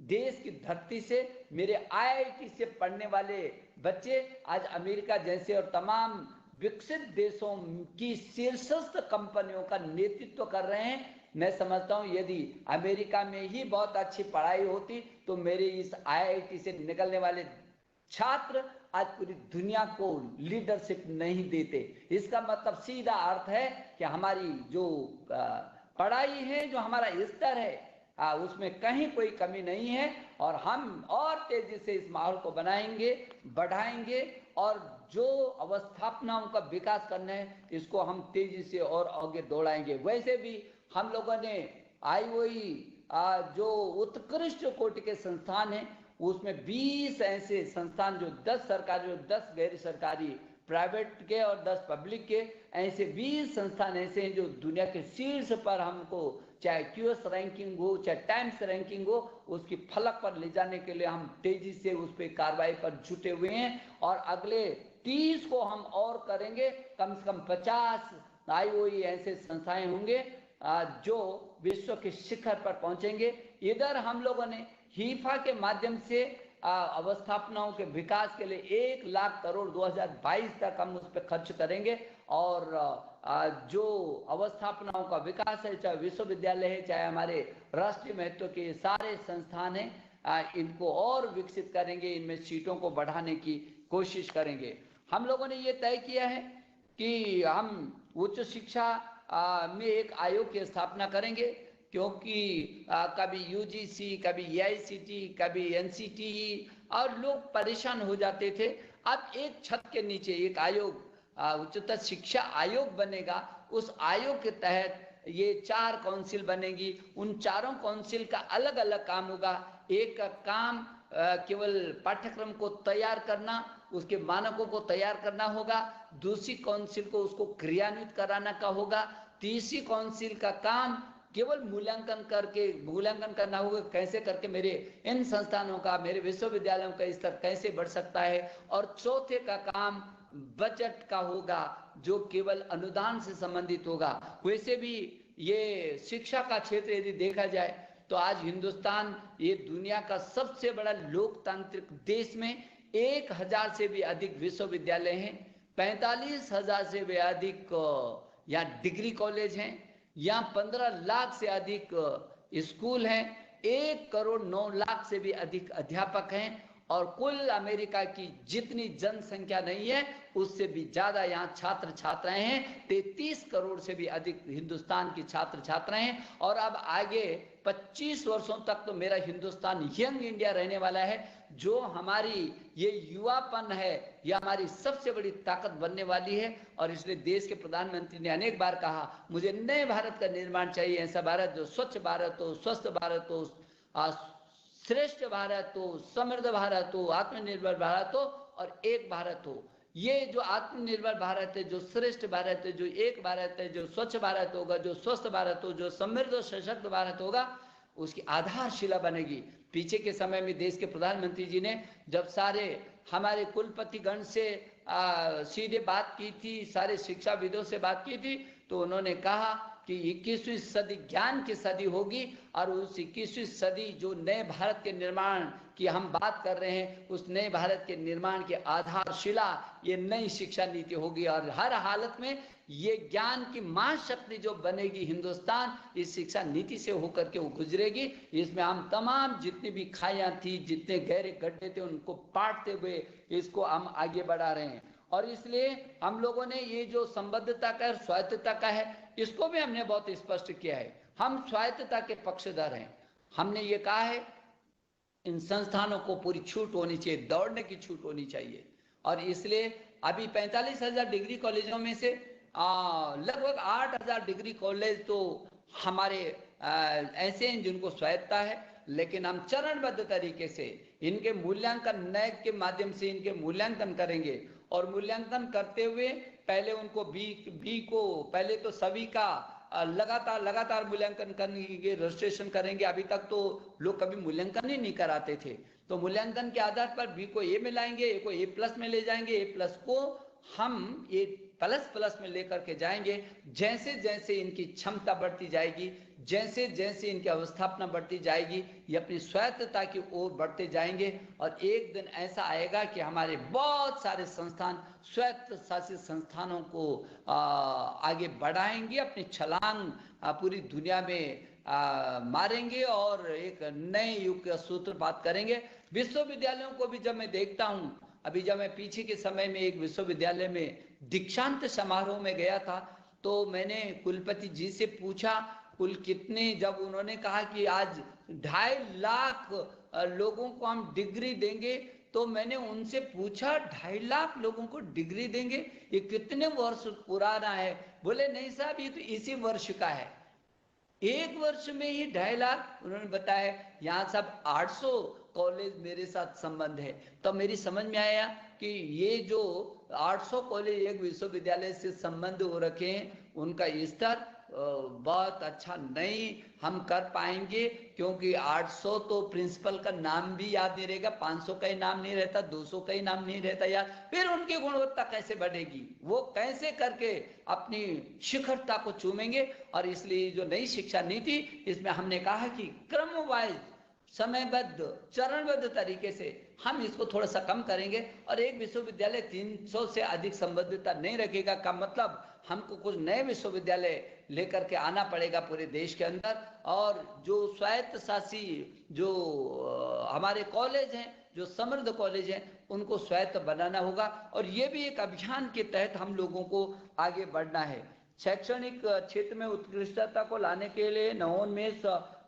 देश की धरती से मेरे IIT से पढ़ने वाले बच्चे आज अमेरिका जैसे और तमाम विकसित देशों की शीर्षस्थ कंपनियों का नेतृत्व कर रहे हैं। मैं समझता हूं यदि अमेरिका में ही बहुत अच्छी पढ़ाई होती तो मेरे इस IIT से निकलने वाले छात्र आज पूरी दुनिया को लीडरशिप नहीं देते। इसका मतलब सीधा अर्थ है कि हमारी जो पढ़ाई है, जो हमारा स्तर है, उसमें कहीं कोई कमी नहीं है। और हम और तेजी से इस माहौल को बनाएंगे, बढ़ाएंगे और जो अवस्थापनाओं का विकास करना है इसको हम तेजी से और आगे दौड़ाएंगे। वैसे भी हम लोगों ने IOE जो उत्कृष्ट कोटि के संस्थान हैं उसमें 20 ऐसे संस्थान, जो 10 सरकारी और 10 गैर सरकारी प्राइवेट के और 10 पब्लिक के, ऐसे 20 संस्थान ऐसे हैं जो दुनिया के शीर्ष पर हमको, चाहे QS रैंकिंग हो चाहे टाइम्स रैंकिंग हो, उसकी फलक पर ले जाने के लिए हम तेजी से उस पर कार्रवाई पर जुटे हुए हैं। और अगले 30 को हम और करेंगे, कम से कम 50 IOE ऐसे संस्थाएं होंगे जो विश्व के शिखर पर पहुंचेंगे। इधर हम लोगों ने HIFA के माध्यम से अवस्थापनाओं के विकास के लिए 1 लाख करोड़ 2022 तक हम उस पर खर्च करेंगे। और जो अवस्थापनाओं का विकास है, चाहे विश्वविद्यालय है चाहे हमारे राष्ट्रीय महत्व के सारे संस्थान हैं, इनको और विकसित करेंगे, इनमें सीटों को बढ़ाने की कोशिश करेंगे। हम लोगों ने ये तय किया है कि हम उच्च शिक्षा में एक आयोग की स्थापना करेंगे, क्योंकि कभी UGC, कभी AICT, कभी NCTE और लोग परेशान हो जाते थे। अब एक छत के नीचे एक आयोग, उच्चतर शिक्षा आयोग बनेगा। उस आयोग के तहत ये 4 काउंसिल बनेगी। उन चारों काउंसिल का अलग अलग काम होगा। एक का काम केवल पाठ्यक्रम को तैयार करना, उसके मानकों को तैयार करना होगा। दूसरी काउंसिल को उसको क्रियान्वित कराना का होगा। तीसरी काउंसिल का काम केवल मूल्यांकन करना होगा, कैसे करके मेरे इन संस्थानों का, मेरे विश्वविद्यालयों का स्तर कैसे बढ़ सकता है। और चौथे का काम बजट का होगा, जो केवल अनुदान से संबंधित होगा। वैसे भी ये शिक्षा का क्षेत्र यदि देखा जाए तो आज हिंदुस्तान ये दुनिया का सबसे बड़ा लोकतांत्रिक देश में 1000 से भी अधिक विश्वविद्यालय हैं, 45,000 से भी अधिक यहाँ डिग्री कॉलेज हैं, यहाँ 15 लाख से अधिक स्कूल हैं, 1 करोड़ 9 लाख से भी अधिक अध्यापक हैं। और कुल अमेरिका की जितनी जनसंख्या नहीं है उससे भी ज्यादा यहाँ छात्र छात्राएं हैं। 33 करोड़ से भी अधिक हिंदुस्तान की छात्र छात्राएं हैं। और अब आगे 25 वर्षों तक तो मेरा हिंदुस्तान यंग इंडिया रहने वाला है। जो हमारी ये युवापन है ये हमारी सबसे बड़ी ताकत बनने वाली है। और इसलिए देश के प्रधानमंत्री ने अनेक बार कहा मुझे नए भारत का निर्माण चाहिए, ऐसा भारत जो स्वच्छ भारत हो, स्वस्थ भारत हो, श्रेष्ठ भारत हो, समृद्ध भारत हो, आत्मनिर्भर भारत हो और एक भारत हो। ये जो आत्मनिर्भर भारत है, जो श्रेष्ठ भारत है, जो एक भारत है, जो स्वच्छ भारत होगा, जो स्वस्थ भारत हो, जो समृद्ध और सशक्त भारत होगा, उसकी आधारशिला बनेगी। पीछे के समय में देश के प्रधानमंत्री जी ने जब सारे हमारे कुलपतिगण से सीधे बात की थी, सारे शिक्षाविदों से बात की थी, तो उन्होंने कहा कि 21वीं सदी ज्ञान की सदी होगी और उस 21वीं सदी जो नए भारत के निर्माण की हम बात कर रहे हैं, उस नए भारत के निर्माण की आधारशिला ये नई शिक्षा नीति होगी। और हर हालत में ये ज्ञान की महाशक्ति जो बनेगी हिंदुस्तान, इस शिक्षा नीति से होकर के वो गुजरेगी। इसमें हम तमाम जितनी भी खाइयां थी, जितने गहरे गड्ढे थे, उनको पाटते हुए इसको हम आगे बढ़ा रहे हैं। और इसलिए हम लोगों ने ये जो संबद्धता का और स्वायत्तता का है, इसको भी हमने बहुत स्पष्ट किया है। हम स्वायत्तता के पक्षधर हैं। हमने ये कहा है इन संस्थानों को पूरी छूट होनी चाहिए, दौड़ने की छूट होनी चाहिए। और इसलिए अभी 45,000 डिग्री कॉलेजों में से लगभग 8,000 डिग्री कॉलेज तो हमारे ऐसे हैं जिनको स्वायत्तता है। लेकिन हम चरणबद्ध तरीके से इनके मूल्यांकन नैक के माध्यम से इनके मूल्यांकन करेंगे। और मूल्यांकन करते हुए पहले उनको बी को पहले तो सभी का लगातार मूल्यांकन करेंगे, रजिस्ट्रेशन करेंगे। अभी तक तो लोग कभी मूल्यांकन ही नहीं कराते थे। तो मूल्यांकन के आधार पर बी को ए में लाएंगे, ए को ए प्लस में ले जाएंगे, ए प्लस को हम ए प्लस में लेकर के जाएंगे। जैसे जैसे इनकी क्षमता बढ़ती जाएगी, जैसे जैसे इनकी अवस्थापना बढ़ती जाएगी, ये अपनी स्वायत्तता की ओर बढ़ते जाएंगे। और एक दिन ऐसा आएगा कि हमारे बहुत सारे संस्थान स्वायत्त शासित संस्थानों को आगे बढ़ाएंगे, अपनी छलांग पूरी दुनिया में मारेंगे और एक नए युग का सूत्रपात करेंगे। विश्वविद्यालयों को भी जब मैं देखता हूँ, अभी जब मैं पीछे के समय में एक विश्वविद्यालय में दीक्षांत समारोह में गया था, तो मैंने कुलपति जी से पूछा कुल कितने, जब उन्होंने कहा कि आज 2.5 लाख लोगों को हम डिग्री देंगे, तो मैंने उनसे पूछा 2.5 लाख लोगों को डिग्री देंगे, ये कितने वर्ष पुराना है? बोले नहीं साहब, ये तो इसी वर्ष का है, एक वर्ष में ही 2.5 लाख। उन्होंने बताया यहाँ सब 800 कॉलेज मेरे साथ संबंध है। तो मेरी समझ में आया कि ये जो 800 कॉलेज एक विश्वविद्यालय से संबंध हो रखे हैं, उनका स्तर बहुत अच्छा नहीं हम कर पाएंगे, क्योंकि 800 तो प्रिंसिपल का नाम भी याद नहीं रहेगा, 500 का ही नाम नहीं रहता, 200 का ही नाम नहीं रहता याद, फिर उनकी गुणवत्ता कैसे बढ़ेगी? वो कैसे करके अपनी शिखरता को चूमेंगे? और इसलिए जो नई शिक्षा नीति, इसमें हमने कहा कि क्रमवाइज, समयबद्ध, चरणबद्ध तरीके से हम इसको थोड़ा सा कम करेंगे। और एक विश्वविद्यालय 300 से अधिक संबद्धता नहीं रखेगा का मतलब हमको कुछ नए विश्वविद्यालय लेकर के आना पड़ेगा पूरे देश के अंदर। और जो स्वायत्त शासी जो हमारे कॉलेज हैं, जो समृद्ध कॉलेज हैं, उनको स्वायत्त बनाना होगा। और ये भी एक अभियान के तहत हम लोगों को आगे बढ़ना है। शैक्षणिक क्षेत्र में उत्कृष्टता को लाने के लिए नवोन्मेष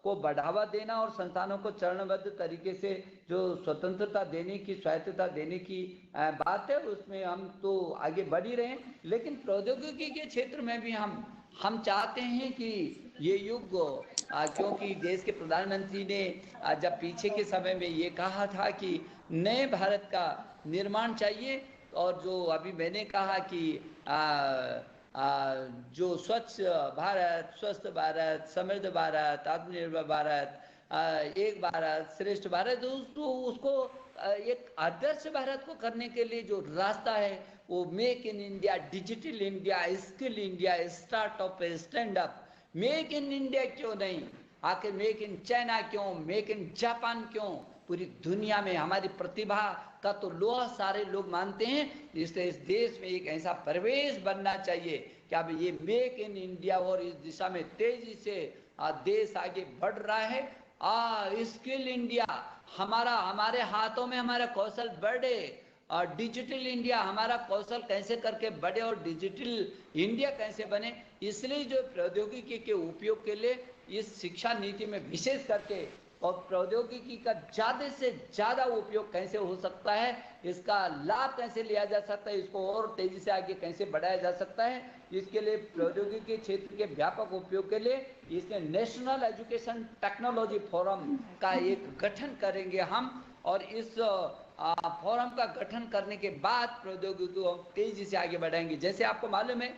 को बढ़ावा देना और संस्थानों को चरणबद्ध तरीके से जो स्वतंत्रता देने की, स्वायत्तता देने की बात है, उसमें हम तो आगे बढ़ ही रहे हैं। लेकिन प्रौद्योगिकी के क्षेत्र में भी हम चाहते हैं कि ये युग, क्योंकि देश के प्रधानमंत्री ने जब पीछे के समय में ये कहा था कि नए भारत का निर्माण चाहिए, और जो अभी मैंने कहा कि जो स्वच्छ भारत, स्वस्थ भारत, समृद्ध भारत, आत्मनिर्भर भारत, एक भारत, श्रेष्ठ भारत, उसको एक आदर्श भारत को करने के लिए जो रास्ता है वो make in India, digital India, skill India, startup, stand up. Make in India क्यों नहीं? आखिर मेक इन चाइना क्यों, मेक इन जापान क्यों? पूरी दुनिया में हमारी प्रतिभा का तो लोहा सारे लोग मानते हैं। इसलिए इस देश में एक ऐसा परिवेश बनना चाहिए कि अब ये मेक इन इंडिया, और इस दिशा में तेजी से देश आगे बढ़ रहा है। स्किल इंडिया, हमारे हाथों में हमारा कौशल बढ़े और डिजिटल इंडिया हमारा कौशल कैसे करके बढ़े और डिजिटल इंडिया कैसे बने, इसलिए जो प्रौद्योगिकी के उपयोग के लिए इस शिक्षा नीति में विशेष करके और प्रौद्योगिकी का ज़्यादा से ज़्यादा उपयोग कैसे हो सकता है, इसका लाभ कैसे लिया जा सकता है, इसको और तेजी से आगे कैसे बढ़ाया जा सकता है, इसके लिए प्रौद्योगिकी क्षेत्र के व्यापक उपयोग के लिए इसमें नेशनल एजुकेशन टेक्नोलॉजी फोरम का एक गठन करेंगे हम। और इस फोरम का गठन करने के बाद प्रौद्योगिकी को तेजी से आगे बढ़ाएंगे। जैसे आपको मालूम है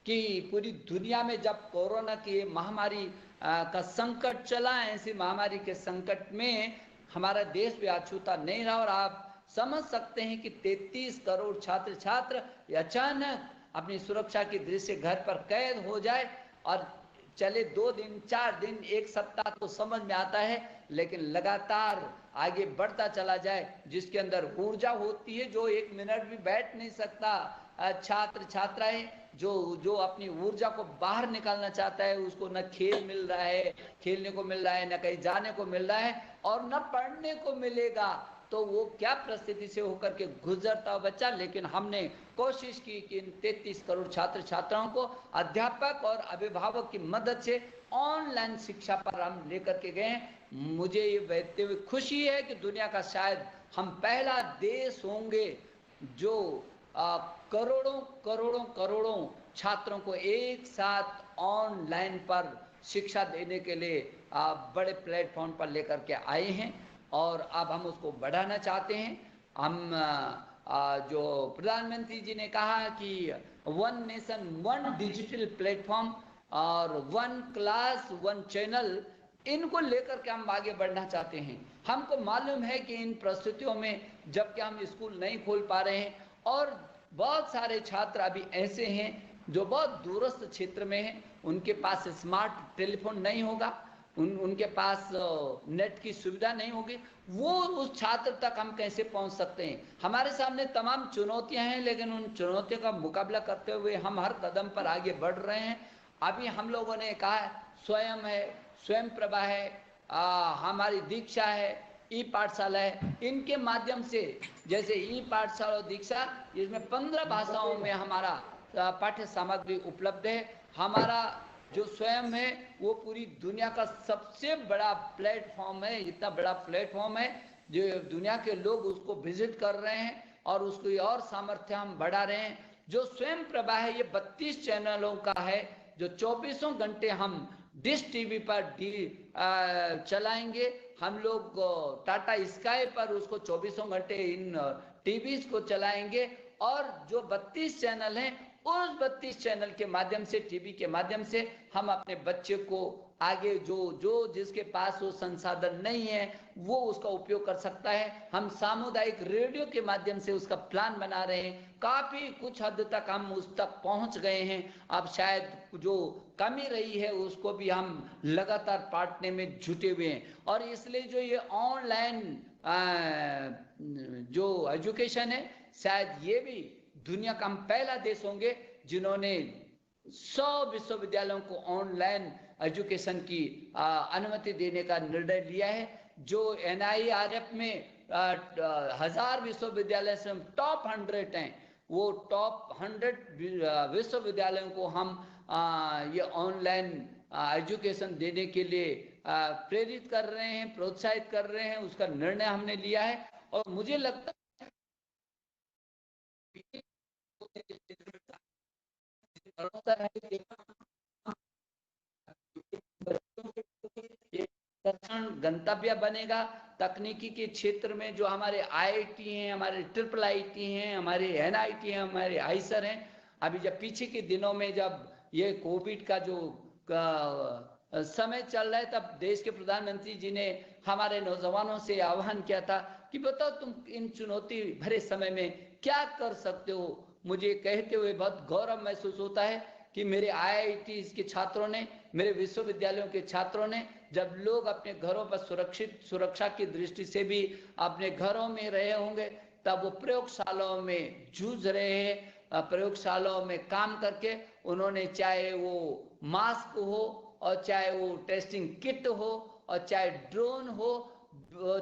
कि पूरी दुनिया में जब कोरोना की महामारी का संकट चला, ऐसी महामारी के संकट में हमारा देश भी अछूता नहीं रहा। और आप समझ सकते हैं कि 33 करोड़ छात्र छात्र अचानक अपनी सुरक्षा की दृष्टि से घर पर कैद हो जाए और चले 2 दिन 4 दिन 1 सप्ताह तो समझ में आता है, लेकिन लगातार आगे बढ़ता चला जाए, जिसके अंदर ऊर्जा होती है, जो 1 मिनट भी बैठ नहीं सकता। छात्र छात्राएं जो अपनी ऊर्जा को बाहर निकालना चाहता है, उसको न खेल मिल रहा है, खेलने को मिल रहा है, न कहीं जाने को मिल रहा है और न पढ़ने को मिलेगा, तो वो क्या परिस्थिति से होकर के गुजरता बच्चा। लेकिन हमने कोशिश की कि इन 33 करोड़ छात्र छात्राओं को अध्यापक और अभिभावक की मदद से ऑनलाइन शिक्षा पर हम लेकर के गए। मुझे ये कहते हुए खुशी है कि दुनिया का शायद हम पहला देश होंगे जो करोड़ों करोड़ों करोड़ों छात्रों को एक साथ ऑनलाइन पर शिक्षा देने के लिए बड़े प्लेटफॉर्म पर लेकर के आए हैं और अब हम उसको बढ़ाना चाहते हैं। हम जो प्रधानमंत्री जी ने कहा कि 1 नेशन 1 डिजिटल प्लेटफॉर्म और 1 क्लास 1 चैनल, इनको लेकर के हम आगे बढ़ना चाहते हैं। हमको मालूम है कि इन परिस्थितियों में जबकि हम स्कूल नहीं खोल पा रहे हैं और बहुत सारे छात्र अभी ऐसे हैं जो बहुत दूरस्थ क्षेत्र में हैं, उनके पास स्मार्ट टेलीफोन नहीं होगा, उनके पास नेट की सुविधा नहीं होगी, वो उस छात्र तक हम कैसे पहुंच सकते हैं। हमारे सामने तमाम चुनौतियां हैं, लेकिन उन चुनौतियों का मुकाबला करते हुए हम हर कदम पर आगे बढ़ रहे हैं। अभी हम लोगों ने कहा स्वयं है, स्वयं प्रभा है, हमारी दीक्षा है, ई पाठशाला है, इनके माध्यम से, जैसे ई पाठशाला और दीक्षा, इसमें 15 भाषाओं में हमारा पाठ्य सामग्री उपलब्ध है। हमारा जो स्वयं है वो पूरी दुनिया का सबसे बड़ा प्लेटफॉर्म है, इतना बड़ा प्लेटफॉर्म है जो दुनिया के लोग उसको विजिट कर रहे हैं और उसकी और सामर्थ्य हम बढ़ा रहे हैं। जो स्वयं प्रभा है ये 32 चैनलों का है, जो 24 घंटे हम डिश टीवी पर चलाएंगे। हम लोग टाटा स्काई पर उसको 24 घंटे इन टीवी को चलाएंगे और जो 32 चैनल हैं उस 32 चैनल के माध्यम से, टीवी के माध्यम से हम अपने बच्चे को आगे जो जिसके पास वो संसाधन नहीं है वो उसका उपयोग कर सकता है। हम सामुदायिक रेडियो के माध्यम से उसका प्लान बना रहे हैं, काफी कुछ हद तक हम उस तक पहुंच गए हैं। अब शायद जो कमी रही है उसको भी हम लगातार पाटने में जुटे हुए हैं। और इसलिए जो ये ऑनलाइन जो एजुकेशन है, शायद ये भी दुनिया का हम पहला देश होंगे जिन्होंने 100 विश्वविद्यालयों को ऑनलाइन एजुकेशन की अनुमति देने का निर्णय लिया है। जो NIRF में 1000 विश्वविद्यालय से टॉप 100 हैं, वो टॉप 100 विश्वविद्यालयों को हम ये ऑनलाइन एजुकेशन देने के लिए प्रेरित कर रहे हैं, प्रोत्साहित कर रहे हैं, उसका निर्णय हमने लिया है। और मुझे लगता गंतव्य बनेगा। तकनीकी के क्षेत्र में जो हमारे IIT हैं, हमारे IIIT हैं, हमारे NIT हैं, हमारे आईसर हैं। अभी जब पीछे के दिनों में जब ये कोविड का जो समय चल रहा है, तब देश के प्रधानमंत्री जी ने हमारे नौजवानों से आह्वान किया था कि बताओ तुम इन चुनौती भरे समय में क्या कर सकते हो। मुझे कहते हुए बहुत गौरव महसूस होता है कि मेरे IIT के छात्रों ने, मेरे विश्वविद्यालयों के छात्रों ने, जब लोग अपने घरों पर सुरक्षा की दृष्टि से भी अपने घरों में रहे होंगे, तब वो प्रयोगशालाओं में जूझ रहे हैं। प्रयोगशालाओं में काम करके उन्होंने, चाहे वो मास्क हो और चाहे वो टेस्टिंग किट हो और चाहे ड्रोन हो,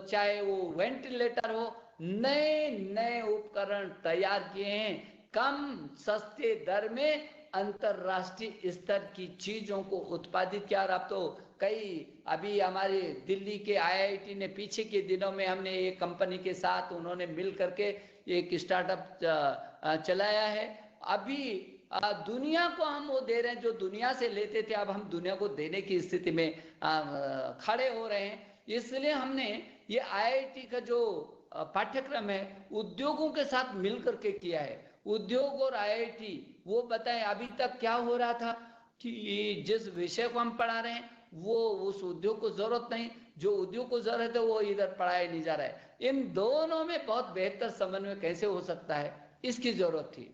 चाहे वो वेंटिलेटर हो, नए नए उपकरण तैयार किए हैं कम सस्ते दर में अंतरराष्ट्रीय स्तर की चीजों को उत्पादित किया। और अब तो कई, अभी हमारे दिल्ली के आईआईटी ने पीछे के दिनों में हमने एक कंपनी के साथ उन्होंने मिल करके एक स्टार्टअप चलाया है। अभी दुनिया को हम वो दे रहे हैं जो दुनिया से लेते थे, अब हम दुनिया को देने की स्थिति में खड़े हो रहे हैं। इसलिए हमने ये आईआईटी का जो पाठ्यक्रम है उद्योगों के साथ मिलकर के किया है। उद्योग और आईआईटी, वो बताएं अभी तक क्या हो रहा था कि जिस विषय को हम पढ़ा रहे हैं वो उस उद्योग को जरूरत नहीं, जो उद्योग को जरूरत है वो इधर पढ़ाया नहीं जा रहा है। इन दोनों में बहुत बेहतर समन्वय कैसे हो सकता है, इसकी जरूरत थी।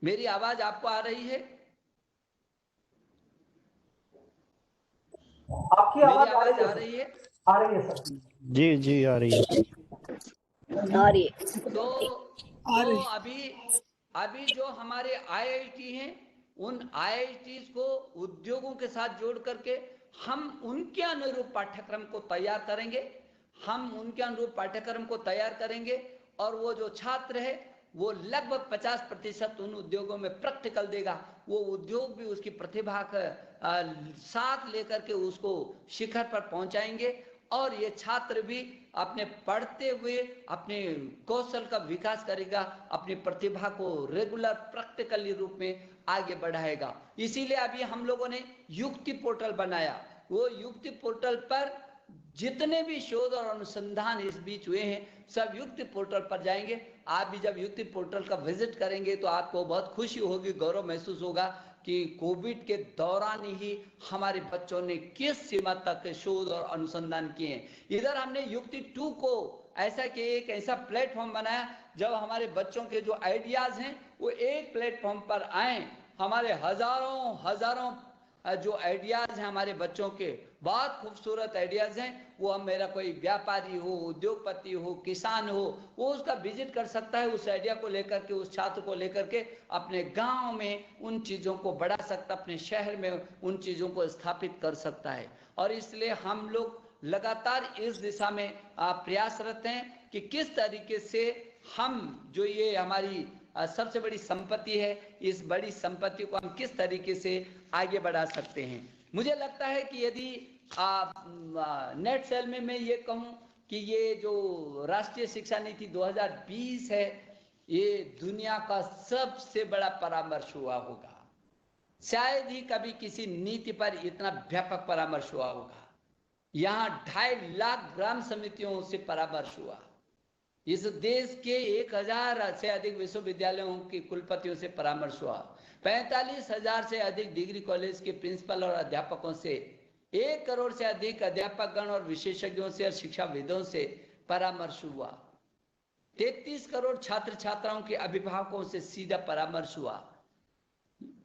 मेरी आवाज आपको आ रही है?
आपकी आवाज आ रही है? आ रही है सर।
जी जी आ रही है।
तो अभी जो हमारे आईआईटी हैं, उन आईआईटी को उद्योगों के साथ जोड़ करके हम उनके अनुरूप पाठ्यक्रम को तैयार करेंगे और वो जो छात्र है वो लगभग 50% उन उद्योगों में प्रैक्टिकल देगा। वो उद्योग भी उसकी प्रतिभा का साथ लेकर के उसको शिखर पर पहुंचाएंगे और ये छात्र भी अपने पढ़ते हुए अपने कौशल का विकास करेगा, अपनी प्रतिभा को रेगुलर प्रैक्टिकली रूप में आगे बढ़ाएगा। इसीलिए अभी हम लोगों ने युक्ति पोर्टल बनाया। वो युक्ति पोर्टल पर जितने भी शोध और अनुसंधान इस बीच हुए हैं सब युक्ति पोर्टल पर जाएंगे। आप भी जब युक्ति पोर्टल का विजिट करेंगे तो आपको बहुत खुशी होगी, गौरव महसूस होगा कि कोविड के दौरान ही हमारे बच्चों ने किस सीमा तक शोध और अनुसंधान किए हैं। इधर हमने युक्ति 2 को ऐसा कि एक ऐसा प्लेटफॉर्म बनाया जब हमारे बच्चों के जो आइडियाज हैं वो एक प्लेटफॉर्म पर आए। हमारे हजारों जो आइडियाज हैं हमारे बच्चों के, बहुत खूबसूरत आइडियाज हैं। वो हम, मेरा कोई व्यापारी हो, उद्योगपति हो, किसान हो, वो उसका विजिट कर सकता है, उस आइडिया को लेकर के, उस छात्र को लेकर के अपने गांव में उन चीज़ों को बढ़ा सकता, अपने शहर में उन चीज़ों को स्थापित कर सकता है। और इसलिए हम लोग लगातार इस दिशा में प्रयासरत हैं कि किस तरीके से हम जो ये हमारी सबसे बड़ी संपत्ति है, इस बड़ी संपत्ति को हम किस तरीके से आगे बढ़ा सकते हैं। मुझे लगता है कि यदि नेट सेल में मैं ये कहूँ कि ये जो राष्ट्रीय शिक्षा नीति 2020 है, ये दुनिया का सबसे बड़ा परामर्श हुआ होगा। शायद ही कभी किसी नीति पर इतना व्यापक परामर्श हुआ होगा। यहाँ 2.5 लाख ग्राम समितियों से परामर्श हुआ। इस देश के 1000 से अधिक विश्वविद्यालयों के कुलपतियों से परामर्श हुआ। 45,000 से अधिक डिग्री कॉलेज के प्रिंसिपल और अध्यापकों से, 1 करोड़ से अधिक अध्यापकगण और विशेषज्ञों से और शिक्षाविदों से परामर्श हुआ। 33 करोड़ छात्र छात्राओं के अभिभावकों से सीधा परामर्श हुआ।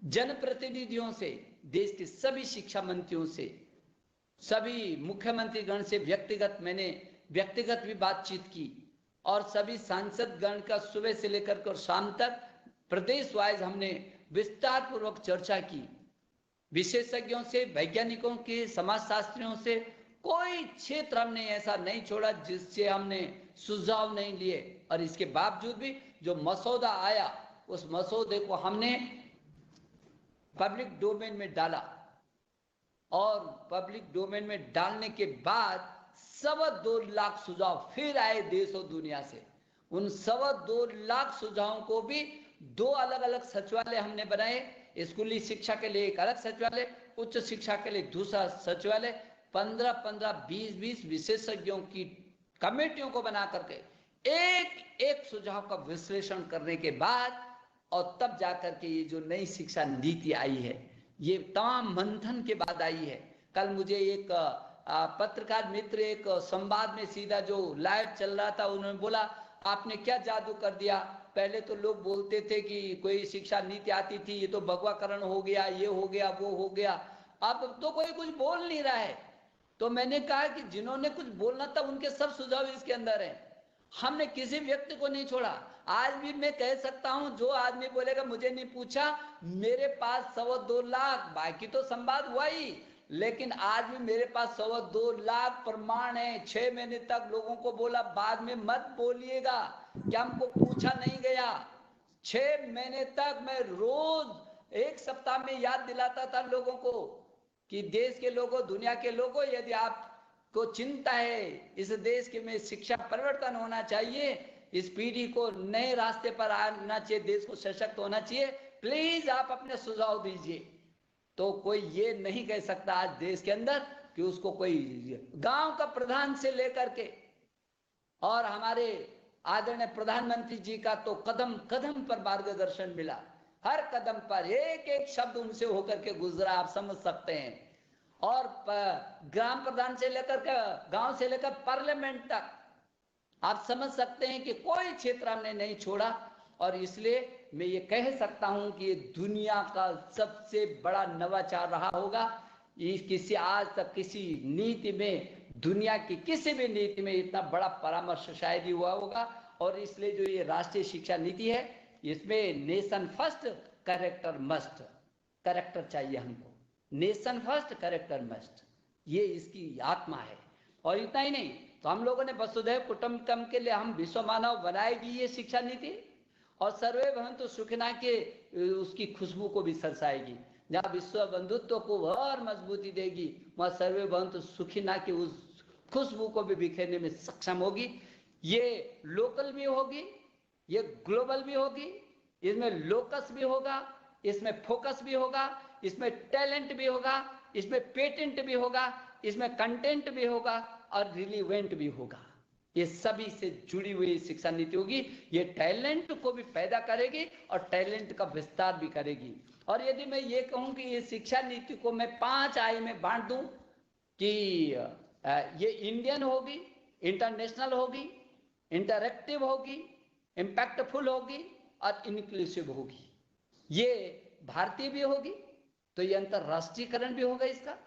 जनप्रतिनिधियों से, देश के सभी शिक्षा मंत्रियों से, सभी मुख्यमंत्री गण से मैंने व्यक्तिगत भी बातचीत की और सभी सांसद गण का सुबह से लेकर कर शाम तक प्रदेश वाइज हमने विस्तार पूर्वक चर्चा की। विशेषज्ञों से, वैज्ञानिकों के, समाजशास्त्रियों से कोई क्षेत्र हमने ऐसा नहीं छोड़ा जिससे हमने सुझाव नहीं लिए। और इसके बावजूद भी जो मसौदा आया, उस मसौदे को हमने पब्लिक डोमेन में डाला और पब्लिक डोमेन में डालने के बाद 2.25 लाख सुझाव फिर आए देश और दुनिया से। उन 2.25 लाख सुझावों को भी 2 अलग अलग सचिवालय हमने बनाए। स्कूली शिक्षा के लिए एक अलग सचिवालय, उच्च शिक्षा के लिए दूसरा सचिवालय। 15-15, 20-20 विशेषज्ञों की कमेटियों को बना करके एक एक सुझाव का विश्लेषण करने के बाद और तब जाकर के ये जो नई शिक्षा नीति आई है, ये तमाम मंथन के बाद आई है। कल मुझे एक पत्रकार मित्र एक संवाद में सीधा जो लाइव चल रहा था, उन्होंने बोला आपने क्या जादू कर दिया। पहले तो लोग बोलते थे कि कोई शिक्षा नीति आती थी, ये तो भगवाकरण हो गया, ये हो गया, वो हो गया। अब तो कोई कुछ बोल नहीं रहा है। तो मैंने कहा कि जिन्होंने कुछ बोलना था उनके सब सुझाव इसके अंदर हैं। हमने किसी व्यक्ति को नहीं छोड़ा। आज भी मैं कह सकता हूं, जो आदमी बोलेगा मुझे नहीं पूछा, मेरे पास 2.25 लाख, बाकी तो संवाद हुआ ही, लेकिन आज भी मेरे पास 2.25 लाख प्रमाण है। 6 महीने तक लोगों को बोला बाद में मत बोलिएगा कि हमको पूछा नहीं गया। 6 महीने तक मैं रोज 1 सप्ताह में याद दिलाता था लोगों को कि देश के लोगों, दुनिया के लोगों, यदि आपको चिंता है इस देश के में शिक्षा परिवर्तन होना चाहिए, इस पीढ़ी को नए रास्ते पर आना चाहिए, देश को सशक्त होना चाहिए, प्लीज आप अपने सुझाव दीजिए। तो कोई ये नहीं कह सकता आज देश के अंदर कि उसको कोई गांव का प्रधान से लेकर के और हमारे आदरणीय प्रधानमंत्री जी का तो कदम कदम पर मार्गदर्शन मिला, हर कदम पर एक एक शब्द उनसे होकर के गुजरा, आप समझ सकते हैं। और ग्राम प्रधान से लेकर के गांव से लेकर पार्लियामेंट तक आप समझ सकते हैं कि कोई क्षेत्र हमने नहीं छोड़ा। और इसलिए मैं ये कह सकता हूं कि ये दुनिया का सबसे बड़ा नवाचार रहा होगा। किसी आज तक किसी नीति में, दुनिया की किसी भी नीति में इतना बड़ा परामर्श शायद ही हुआ होगा। और इसलिए जो ये राष्ट्रीय शिक्षा नीति है, इसमें nation first character must, character चाहिए हमको, नेशन फर्स्ट कैरेक्टर मस्ट, ये इसकी आत्मा है। और इतना ही नहीं, तो हम लोगों ने वसुधैव कुटुंबकम के लिए हम विश्व मानव बनाएगी ये शिक्षा नीति, और सर्वे भवन्तु सुखिनः के उसकी खुशबू को भी सरसाएगी। जहाँ विश्व बंधुत्व को और मजबूती देगी, वहाँ सर्वे भवन्तु सुखिनः की उस खुशबू को भी बिखेरने में सक्षम होगी। ये लोकल भी होगी, ये ग्लोबल भी होगी, इसमें लोकस भी होगा, इसमें फोकस भी होगा, इसमें टैलेंट भी होगा, इसमें पेटेंट भी होगा, इसमें कंटेंट भी होगा और रिलीवेंट भी होगा। ये सभी से जुड़ी हुई शिक्षा नीति होगी। ये टैलेंट को भी पैदा करेगी और टैलेंट का विस्तार भी करेगी। और यदि मैं ये कहूं कि ये शिक्षा नीति को मैं 5 आय में बांट दूं कि ये इंडियन होगी, इंटरनेशनल होगी, इंटरैक्टिव होगी, इम्पैक्टफुल होगी और इंक्लूसिव होगी। ये भारतीय भी होगी तो ये अंतरराष्ट्रीयकरण भी होगा इसका,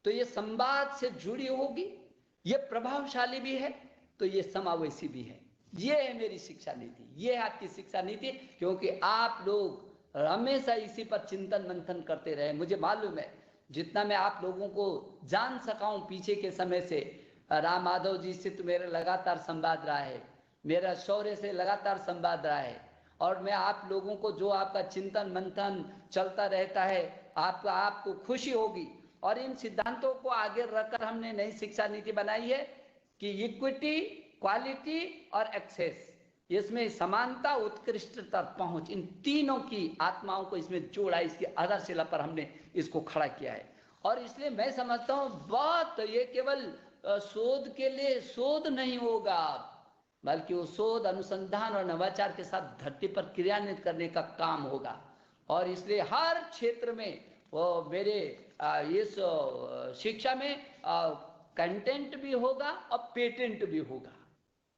तो ये संवाद से जुड़ी होगी, ये प्रभावशाली भी है, तो ये समावेशी भी है। ये है मेरी शिक्षा नीति, ये है आपकी शिक्षा नीति, क्योंकि आप लोग हमेशा इसी पर चिंतन मंथन करते रहे। मुझे मालूम है, जितना मैं आप लोगों को जान सका हूं पीछे के समय से, राम माधव जी से तो मेरा लगातार संवाद रहा है, मेरा शौर्य से लगातार संवाद रहा है, और मैं आप लोगों को जो आपका चिंतन मंथन चलता रहता है, आपको खुशी होगी। और इन सिद्धांतों को आगे रखकर हमने नई शिक्षा नीति बनाई है कि इक्विटी, क्वालिटी और एक्सेस, इसमें समानता, उत्कृष्टता, पहुंच, इन तीनों की आत्माओं को इसमें जोड़ा, इसकी आधारशिला पर हमने इसको खड़ा किया है। और इसलिए मैं समझता हूं बहुत, ये केवल शोध के लिए शोध नहीं होगा, बल्कि वो शोध, अनुसंधान और नवाचार के साथ धरती पर क्रियान्वित करने का काम होगा। और इसलिए हर क्षेत्र में वो मेरे इस शिक्षा में कंटेंट भी होगा और पेटेंट भी होगा।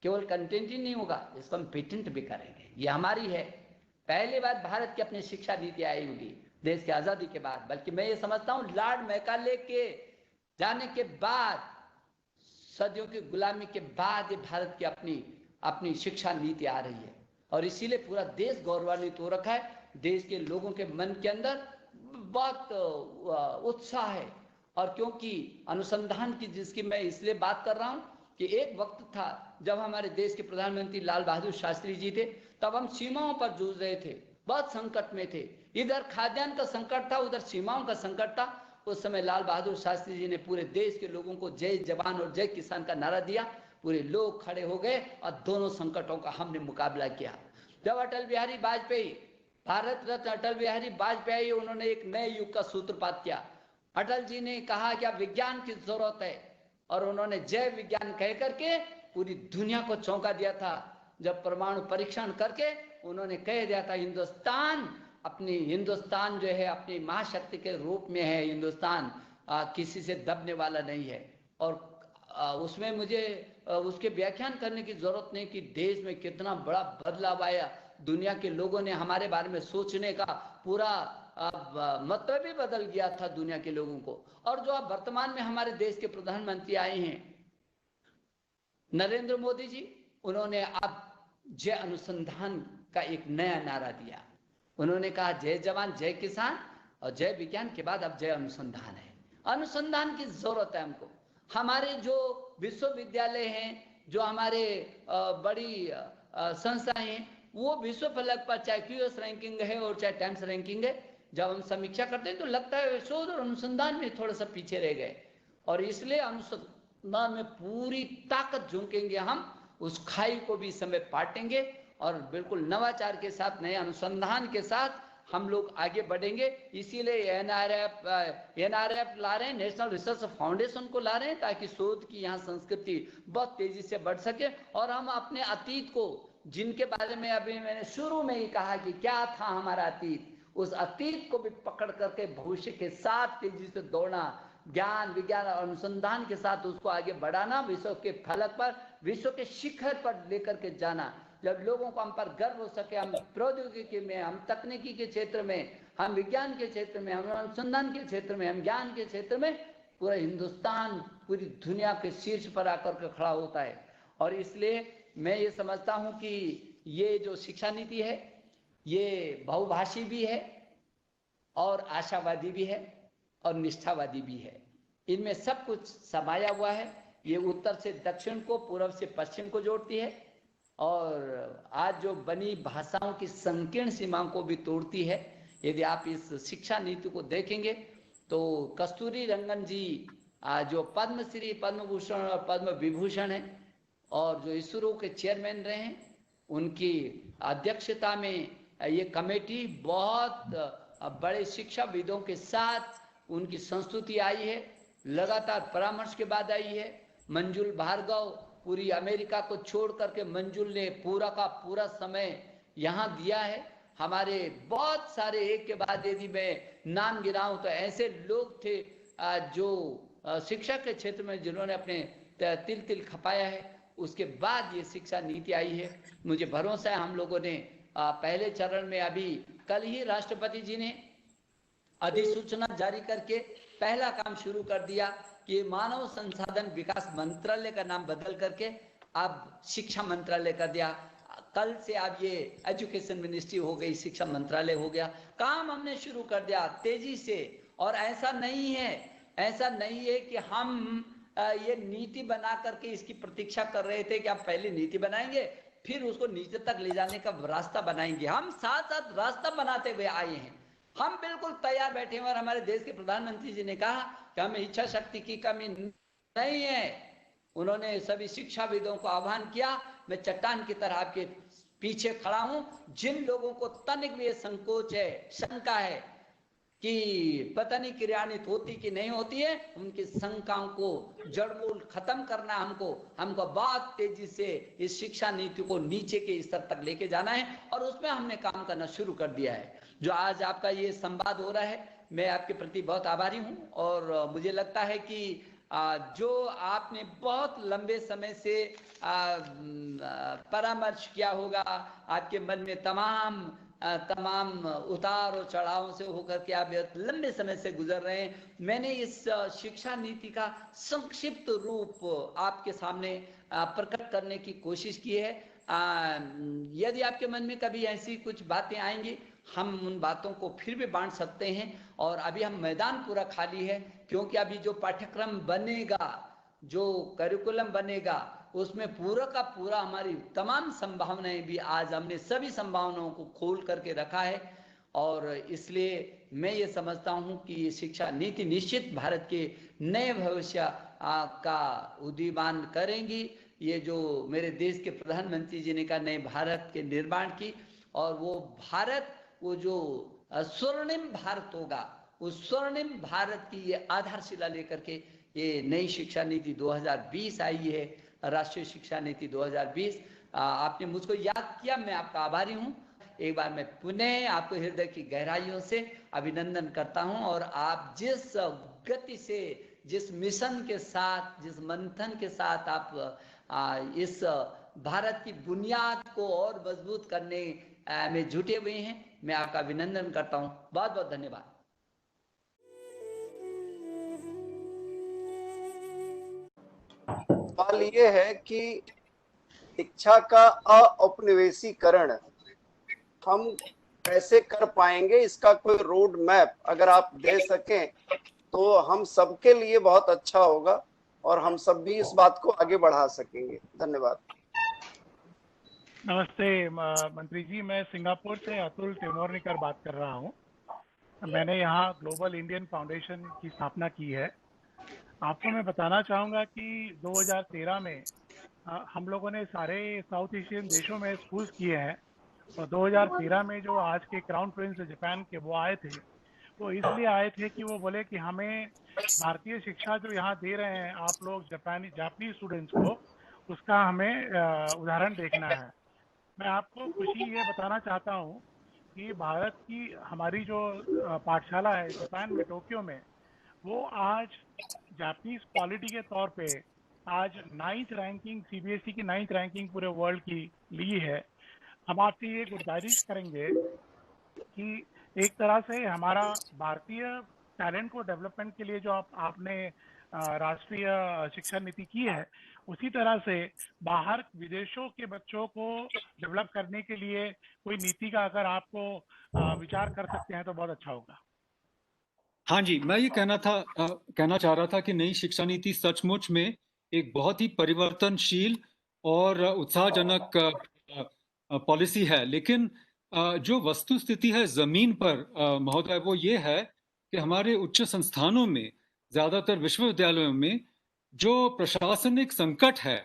केवल कंटेंट ही नहीं होगा, इसको हम पेटेंट भी करेंगे। ये हमारी है पहली बार भारत की अपनी शिक्षा नीति आई होगी देश की आजादी के बाद। बल्कि मैं ये समझता हूँ लॉर्ड मैकाले के जाने के बाद, सदियों की गुलामी के बाद ये भारत की अपनी शिक्षा नीति आ रही है। और इसीलिए पूरा देश गौरवान्वित हो रखा है। देश के लोगों के मन के अंदर बहुत उत्साह है। और क्योंकि अनुसंधान की, जिसकी मैं इसलिए बात कर रहा हूं कि एक वक्त था जब हमारे देश के प्रधानमंत्री लाल बहादुर शास्त्री जी थे, तब हम सीमाओं पर जूझ रहे थे, बहुत संकट में थे। इधर खाद्यान्न का संकट था, उधर सीमाओं का संकट था। उस समय लाल बहादुर शास्त्री जी ने पूरे देश के लोगों को जय जवान और जय किसान का नारा दिया। पूरे लोग खड़े हो गए और दोनों संकटों का हमने मुकाबला किया। जब अटल बिहारी वाजपेयी, भारत रत्न अटल बिहारी वाजपेयी, उन्होंने एक नए युग का सूत्रपात किया। अटल जी ने कहा कि अब विज्ञान की जरूरत है, और उन्होंने जय विज्ञान कह करके पूरी दुनिया को चौंका दिया था। जब परमाणु परीक्षण करके उन्होंने कह दिया था हिंदुस्तान जो है अपनी महाशक्ति के रूप में है, हिंदुस्तान किसी से दबने वाला नहीं है। और उसमें मुझे उसके व्याख्यान करने की जरूरत नहीं कि देश में कितना बड़ा बदलाव आया। दुनिया के लोगों ने हमारे बारे में सोचने का पूरा मतलब ही बदल गया था दुनिया के लोगों को। और जो अब वर्तमान में हमारे देश के प्रधानमंत्री आए हैं, नरेंद्र मोदी जी, उन्होंने अब जय अनुसंधान का एक नया नारा दिया। उन्होंने कहा जय जवान जय किसान और जय विज्ञान के बाद अब जय अनुसंधान है। अनुसंधान की जरूरत है हमको। हमारे जो विश्वविद्यालय हैं, जो हमारे बड़ी संस्थाएं हैं, वो विश्व फलक पर चाहे क्यूएस रैंकिंग है और चाहे टाइम्स रैंकिंग है, जब हम समीक्षा करते हैं तो लगता है शोध और अनुसंधान में थोड़ा सा पीछे रह गए। और इसलिए अनुसंधान में पूरी ताकत झोंकेंगे हम, उस खाई को भी समय पाटेंगे और बिल्कुल नवाचार के साथ, नए अनुसंधान के साथ हम लोग आगे बढ़ेंगे। इसीलिए एनआरएफ ला रहे हैं, नेशनल रिसर्च फाउंडेशन को ला रहे हैं, ताकि शोध की यहाँ संस्कृति बहुत तेजी से बढ़ सके और हम अपने अतीत को, जिनके बारे में अभी मैंने शुरू में ही कहा कि क्या था हमारा अतीत, उस अतीत को भी पकड़ करके भविष्य के साथ तेजी से दौड़ना, ज्ञान विज्ञान और अनुसंधान के साथ उसको आगे बढ़ाना, विश्व के फलक पर, विश्व के शिखर पर लेकर के जाना। जब लोगों को हम पर गर्व हो सके, हम प्रौद्योगिकी में, हम तकनीकी के क्षेत्र में, हम विज्ञान के क्षेत्र में, हम अनुसंधान के क्षेत्र में, हम ज्ञान के क्षेत्र में, पूरा हिंदुस्तान पूरी दुनिया के शीर्ष पर आकर के खड़ा होता है। और इसलिए मैं ये समझता हूँ कि ये जो शिक्षा नीति है ये बहुभाषी भी है और आशावादी भी है और निष्ठावादी भी है। इनमें सब कुछ समाया हुआ है। ये उत्तर से दक्षिण को, पूर्व से पश्चिम को जोड़ती है और आज जो बनी भाषाओं की संकीर्ण सीमाओं को भी तोड़ती है। यदि आप इस शिक्षा नीति को देखेंगे तो कस्तूरी रंगन जी जो पद्मश्री, पद्म भूषण और पद्म विभूषण है और जो इसरो के चेयरमैन रहे हैं, उनकी अध्यक्षता में ये कमेटी बहुत बड़े शिक्षाविदों के साथ उनकी संस्तुति आई है, लगातार परामर्श के बाद आई है। मंजुल भार्गव पूरी अमेरिका को छोड़ करके मंजुल ने पूरा का पूरा समय यहाँ दिया है। हमारे बहुत सारे, एक के बाद यदि मैं नाम गिनाऊं तो ऐसे लोग थे जो शिक्षा के क्षेत्र में जिन्होंने अपने तिल तिल खपाया है। उसके बाद ये शिक्षा नीति आई है। मुझे भरोसा है हम लोगों ने पहले चरण में, अभी कल ही राष्ट्रपति जी ने अधिसूचना जारी करके पहला काम शुरू कर दिया कि मानव संसाधन विकास मंत्रालय का नाम बदल करके अब शिक्षा मंत्रालय कर दिया। कल से अब ये एजुकेशन मिनिस्ट्री हो गई, शिक्षा मंत्रालय हो गया। काम हमने शुरू कर दिया तेजी से। और ऐसा नहीं है कि हम ये नीति बना करके इसकी प्रतीक्षा कर रहे थे कि हम पहले नीति बनाएंगे फिर उसको नीचे तक ले जाने का रास्ता बनाएंगे। हम साथ साथ रास्ता बनाते हुए आए हैं। हम बिल्कुल तैयार बैठे हैं और हमारे देश के प्रधानमंत्री जी ने कहा कि हमें इच्छा शक्ति की कमी नहीं है। उन्होंने सभी शिक्षाविदों को आह्वान किया, मैं चट्टान की तरह आपके पीछे खड़ा हूं। जिन लोगों को तनिक भी संकोच है, शंका है कि पता नहीं क्रियान्वित होती कि नहीं होती है, उनकी शंकाओं को जड़मूल खत्म करना, हमको बहुत तेजी से इस शिक्षा नीति को नीचे के स्तर तक लेके जाना है और उसमें हमने काम करना शुरू कर दिया है। जो आज आपका ये संवाद हो रहा है, मैं आपके प्रति बहुत आभारी हूं और मुझे लगता है कि जो आपने बहुत लंबे समय से परामर्श किया होगा, आपके मन में तमाम उतार और चढ़ावों से होकर के आप लंबे समय से गुजर रहे हैं। मैंने इस शिक्षा नीति का संक्षिप्त रूप आपके सामने प्रकट करने की कोशिश की है। यदि आपके मन में कभी ऐसी कुछ बातें आएंगी, हम उन बातों को फिर भी बांट सकते हैं। और अभी हम मैदान पूरा खाली है, क्योंकि अभी जो पाठ्यक्रम बनेगा, जो करिकुलम बनेगा, उसमें पूरा का पूरा हमारी तमाम संभावनाएं भी आज हमने सभी संभावनाओं को खोल करके रखा है। और इसलिए मैं ये समझता हूं कि ये शिक्षा नीति निश्चित भारत के नए भविष्य का उदीयमान करेंगी। ये जो मेरे देश के प्रधानमंत्री जी ने कहा नए भारत के निर्माण की, और वो भारत, वो जो स्वर्णिम भारत होगा, उस स्वर्णिम भारत की ये आधारशिला लेकर के ये नई शिक्षा नीति 2020 आई है, राष्ट्रीय शिक्षा नीति 2020। आपने मुझको याद किया, मैं आपका आभारी हूँ। एक बार मैं पुनः आपको हृदय की गहराइयों से अभिनंदन करता हूँ। और आप जिस गति से, जिस मिशन के साथ, जिस मंथन के साथ आप इस भारत की बुनियाद को और मजबूत करने में जुटे हुए हैं, मैं आपका अभिनंदन करता हूँ। बहुत बहुत धन्यवाद।
सवाल ये है कि शिक्षा का औपनिवेशीकरण हम कैसे कर पाएंगे, इसका कोई रोड मैप अगर आप दे सकें तो हम सबके लिए बहुत अच्छा होगा और हम सब भी इस बात को आगे बढ़ा सकेंगे। धन्यवाद।
नमस्ते मंत्री जी, मैं सिंगापुर से अतुल टिमोरनिकर बात कर रहा हूँ। मैंने यहाँ ग्लोबल इंडियन फाउंडेशन की स्थापना की है। आपको मैं बताना चाहूँगा कि 2013 में हम लोगों ने सारे साउथ एशियन देशों में स्कूल्स किए हैं और 2013 में जो आज के क्राउन प्रिंस जापान के वो आए थे, वो इसलिए आए थे कि वो बोले कि हमें भारतीय शिक्षा जो यहाँ दे रहे हैं आप लोग जापानी स्टूडेंट्स को, उसका हमें उदाहरण देखना है। मैं आपको खुशी ये बताना चाहता हूँ कि भारत की हमारी जो पाठशाला है जापान में टोक्यो में, वो आज जापानीज क्वालिटी के तौर पे आज 9th रैंकिंग, सीबीएसई की 9th रैंकिंग पूरे वर्ल्ड की ली है। हम आपसे ये गुजारिश करेंगे कि एक तरह से हमारा भारतीय टैलेंट को डेवलपमेंट के लिए जो आपने राष्ट्रीय शिक्षा नीति की है, उसी तरह से बाहर विदेशों के बच्चों को डेवलप करने के लिए कोई नीति का अगर आपको विचार कर सकते हैं तो बहुत अच्छा होगा।
हाँ जी, मैं ये कहना चाह रहा था कि नई शिक्षा नीति सचमुच में एक बहुत ही परिवर्तनशील और उत्साहजनक पॉलिसी है, लेकिन जो वस्तु स्थिति है जमीन पर महोदय, वो ये है कि हमारे उच्च संस्थानों में, ज्यादातर विश्वविद्यालयों में जो प्रशासनिक संकट है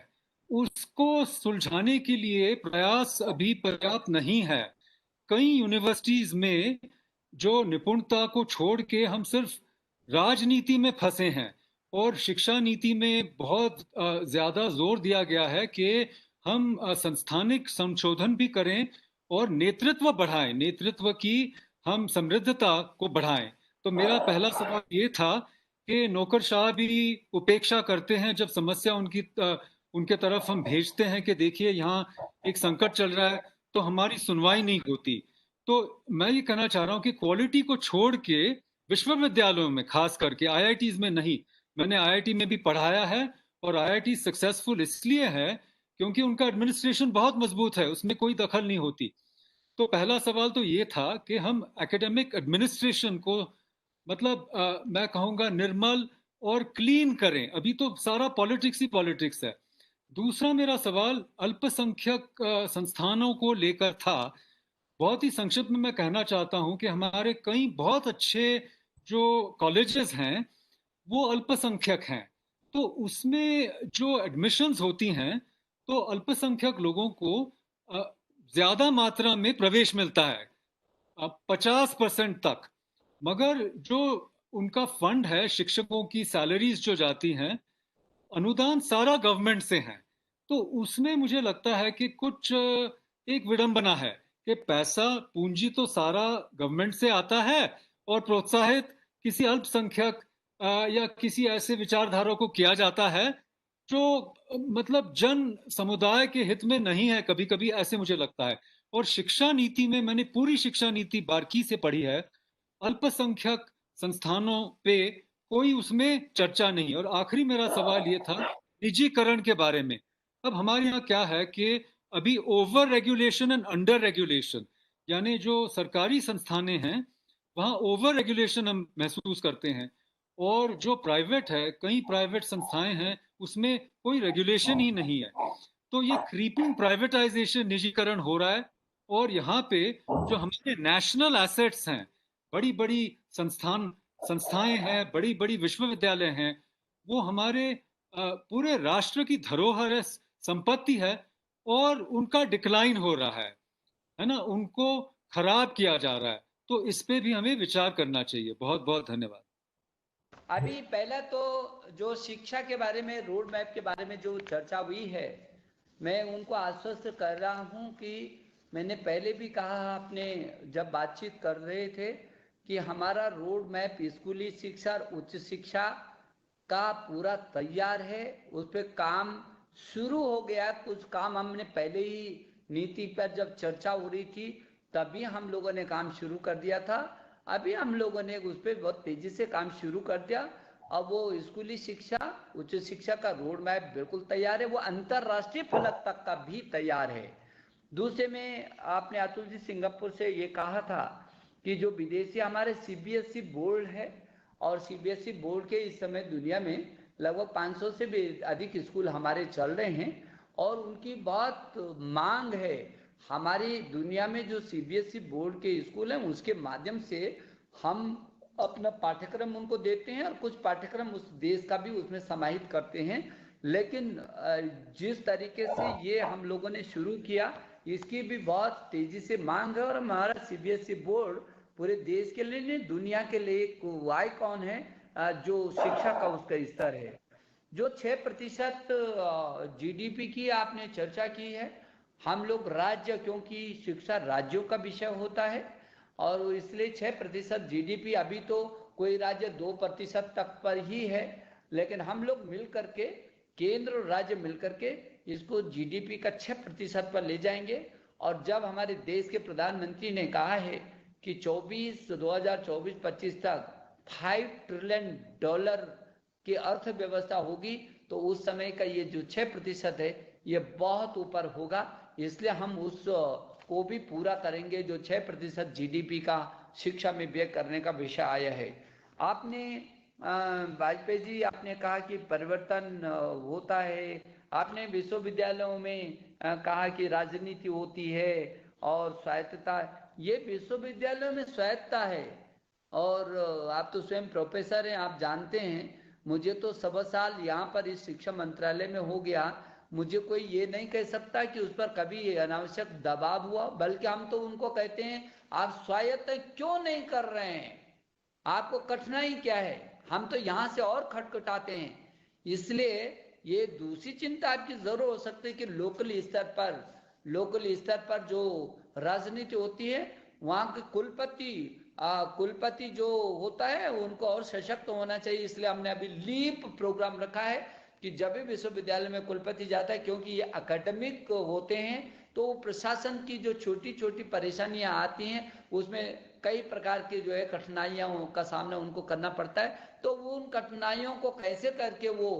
उसको सुलझाने के लिए प्रयास अभी पर्याप्त नहीं है। कई यूनिवर्सिटीज में जो निपुणता को छोड़ के हम सिर्फ राजनीति में फंसे हैं और शिक्षा नीति में बहुत ज्यादा जोर दिया गया है कि हम संस्थानिक संशोधन भी करें और नेतृत्व बढ़ाएं, नेतृत्व की हम समृद्धता को बढ़ाएं। तो मेरा पहला सवाल ये था कि नौकरशाह भी उपेक्षा करते हैं जब समस्या उनके तरफ हम भेजते हैं कि देखिए यहाँ एक संकट चल रहा है, तो हमारी सुनवाई नहीं होती। तो मैं ये कहना चाह रहा हूँ कि क्वालिटी को छोड़ के विश्वविद्यालयों में, खास करके आईआईटीज में नहीं, मैंने आईआईटी में भी पढ़ाया है और आईआईटी सक्सेसफुल इसलिए है क्योंकि उनका एडमिनिस्ट्रेशन बहुत मजबूत है, उसमें कोई दखल नहीं होती। तो पहला सवाल तो ये था कि हम एकेडमिक एडमिनिस्ट्रेशन को मतलब मैं कहूँगा निर्मल और क्लीन करें। अभी तो सारा पॉलिटिक्स ही पॉलिटिक्स है। दूसरा मेरा सवाल अल्पसंख्यक संस्थानों को लेकर था। बहुत ही संक्षिप्त में मैं कहना चाहता हूं कि हमारे कई बहुत अच्छे जो कॉलेजेस हैं वो अल्पसंख्यक हैं, तो उसमें जो एडमिशन्स होती हैं तो अल्पसंख्यक लोगों को ज्यादा मात्रा में प्रवेश मिलता है, 50% तक। मगर जो उनका फंड है, शिक्षकों की सैलरीज जो जाती हैं, अनुदान सारा गवर्नमेंट से है। तो उसमें मुझे लगता है कि कुछ एक विडंबना है कि पैसा पूंजी तो सारा गवर्नमेंट से आता है और प्रोत्साहित किसी अल्पसंख्यक या किसी ऐसे विचारधारा को किया जाता है जो मतलब जन समुदाय के हित में नहीं है, कभी कभी ऐसे मुझे लगता है। और शिक्षा नीति में मैंने पूरी शिक्षा नीति बारीकी से पढ़ी है, अल्पसंख्यक संस्थानों पे कोई उसमें चर्चा नहीं। और आखिरी मेरा सवाल ये था निजीकरण के बारे में। अब हमारे यहाँ क्या है कि अभी over regulation and under regulation, यानी जो सरकारी संस्थानें हैं वहाँ ओवर रेगुलेशन हम महसूस करते हैं, और जो प्राइवेट है, कई प्राइवेट संस्थाएं हैं उसमें कोई रेगुलेशन ही नहीं है। तो ये क्रीपिंग प्राइवेटाइजेशन, निजीकरण हो रहा है। और यहाँ पे जो हमारे नेशनल एसेट्स हैं, बड़ी बड़ी संस्थाएं हैं, बड़ी बड़ी विश्वविद्यालय हैं, वो हमारे पूरे राष्ट्र की धरोहर है, संपत्ति है, और उनका डिक्लाइन हो रहा है ना, उनको खराब किया जा रहा है। तो इस पे भी हमें विचार करना चाहिए। बहुत बहुत धन्यवाद।
अभी पहला तो जो शिक्षा के बारे में, रोड मैप के बारे में जो चर्चा हुई है, मैं उनको आश्वस्त कर रहा हूं कि मैंने पहले भी कहा, आपने जब बातचीत कर रहे थे, कि हमारा रोड मैप स्कूली शिक्षा और उच्च शिक्षा का पूरा तैयार है। उस पर काम शुरू हो गया। कुछ काम हमने पहले ही नीति पर जब चर्चा हो रही थी तभी हम लोगों ने काम शुरू कर दिया था। अभी हम लोगों ने उस पर बहुत तेजी से काम शुरू कर दिया अब वो स्कूली शिक्षा, उच्च शिक्षा का रोड मैप बिल्कुल तैयार है, वो अंतरराष्ट्रीय फलक तक का भी तैयार है। दूसरे में आपने अतुल जी सिंगापुर से ये कहा था कि जो विदेशी हमारे सीबीएसई बोर्ड है, और सीबीएसई बोर्ड के इस समय दुनिया में लगभग 500 से भी अधिक स्कूल हमारे चल रहे हैं और उनकी बहुत मांग है। हमारी दुनिया में जो सीबीएसई बोर्ड के स्कूल हैं उसके माध्यम से हम अपना पाठ्यक्रम उनको देते हैं और कुछ पाठ्यक्रम उस देश का भी उसमें समाहित करते हैं। लेकिन जिस तरीके से ये हम लोगों ने शुरू किया इसकी भी बहुत तेजी से मांग है और हमारा सीबीएसई बोर्ड पूरे देश के लिए नहीं, दुनिया के लिए एक आइकॉन है जो शिक्षा का उसका स्तर है। जो 6% जीडीपी की आपने चर्चा की है, हम लोग राज्य, क्योंकि शिक्षा राज्यों का विषय होता है और इसलिए 6% जीडीपी, अभी तो कोई राज्य 2% तक पर ही है, लेकिन हम लोग मिल करके, केंद्र और राज्य मिल करके इसको जीडीपी का 6% पर ले जाएंगे। और जब हमारे देश के प्रधानमंत्री ने कहा है कि 2024-25 तक $5 ट्रिलियन की अर्थव्यवस्था होगी, तो उस समय का ये जो 6% है ये बहुत ऊपर होगा। इसलिए हम उस को भी पूरा करेंगे जो 6% जीडीपी का शिक्षा में व्यय करने का विषय आया है। आपने वाजपेयी जी, आपने कहा कि परिवर्तन होता है, आपने विश्वविद्यालयों में कहा कि राजनीति होती है और स्वायत्तता। ये विश्वविद्यालयों में स्वायत्तता है और आप तो स्वयं प्रोफेसर हैं, आप जानते हैं। मुझे तो 1.25 साल यहाँ पर इस शिक्षा मंत्रालय में हो गया, मुझे कोई ये नहीं कह सकता कि उस पर कभी अनावश्यक दबाव हुआ, बल्कि हम तो उनको कहते हैं आप स्वायत्त क्यों नहीं कर रहे हैं, आपको कठिनाई क्या है, हम तो यहाँ से और खटखटाते हैं। इसलिए ये दूसरी चिंता आपकी जरूर हो सकती है कि लोकल स्तर पर जो राजनीति होती है वहाँ के कुलपति जो होता है उनको और सशक्त होना चाहिए। इसलिए हमने अभी लीप प्रोग्राम रखा है कि जब भी विश्वविद्यालय में कुलपति जाता है, क्योंकि ये एकेडमिक होते हैं, तो प्रशासन की जो छोटी छोटी परेशानियां आती हैं उसमें कई प्रकार की जो है कठिनाइयों का सामना उनको करना पड़ता है। तो वो उन कठिनाइयों को कैसे करके वो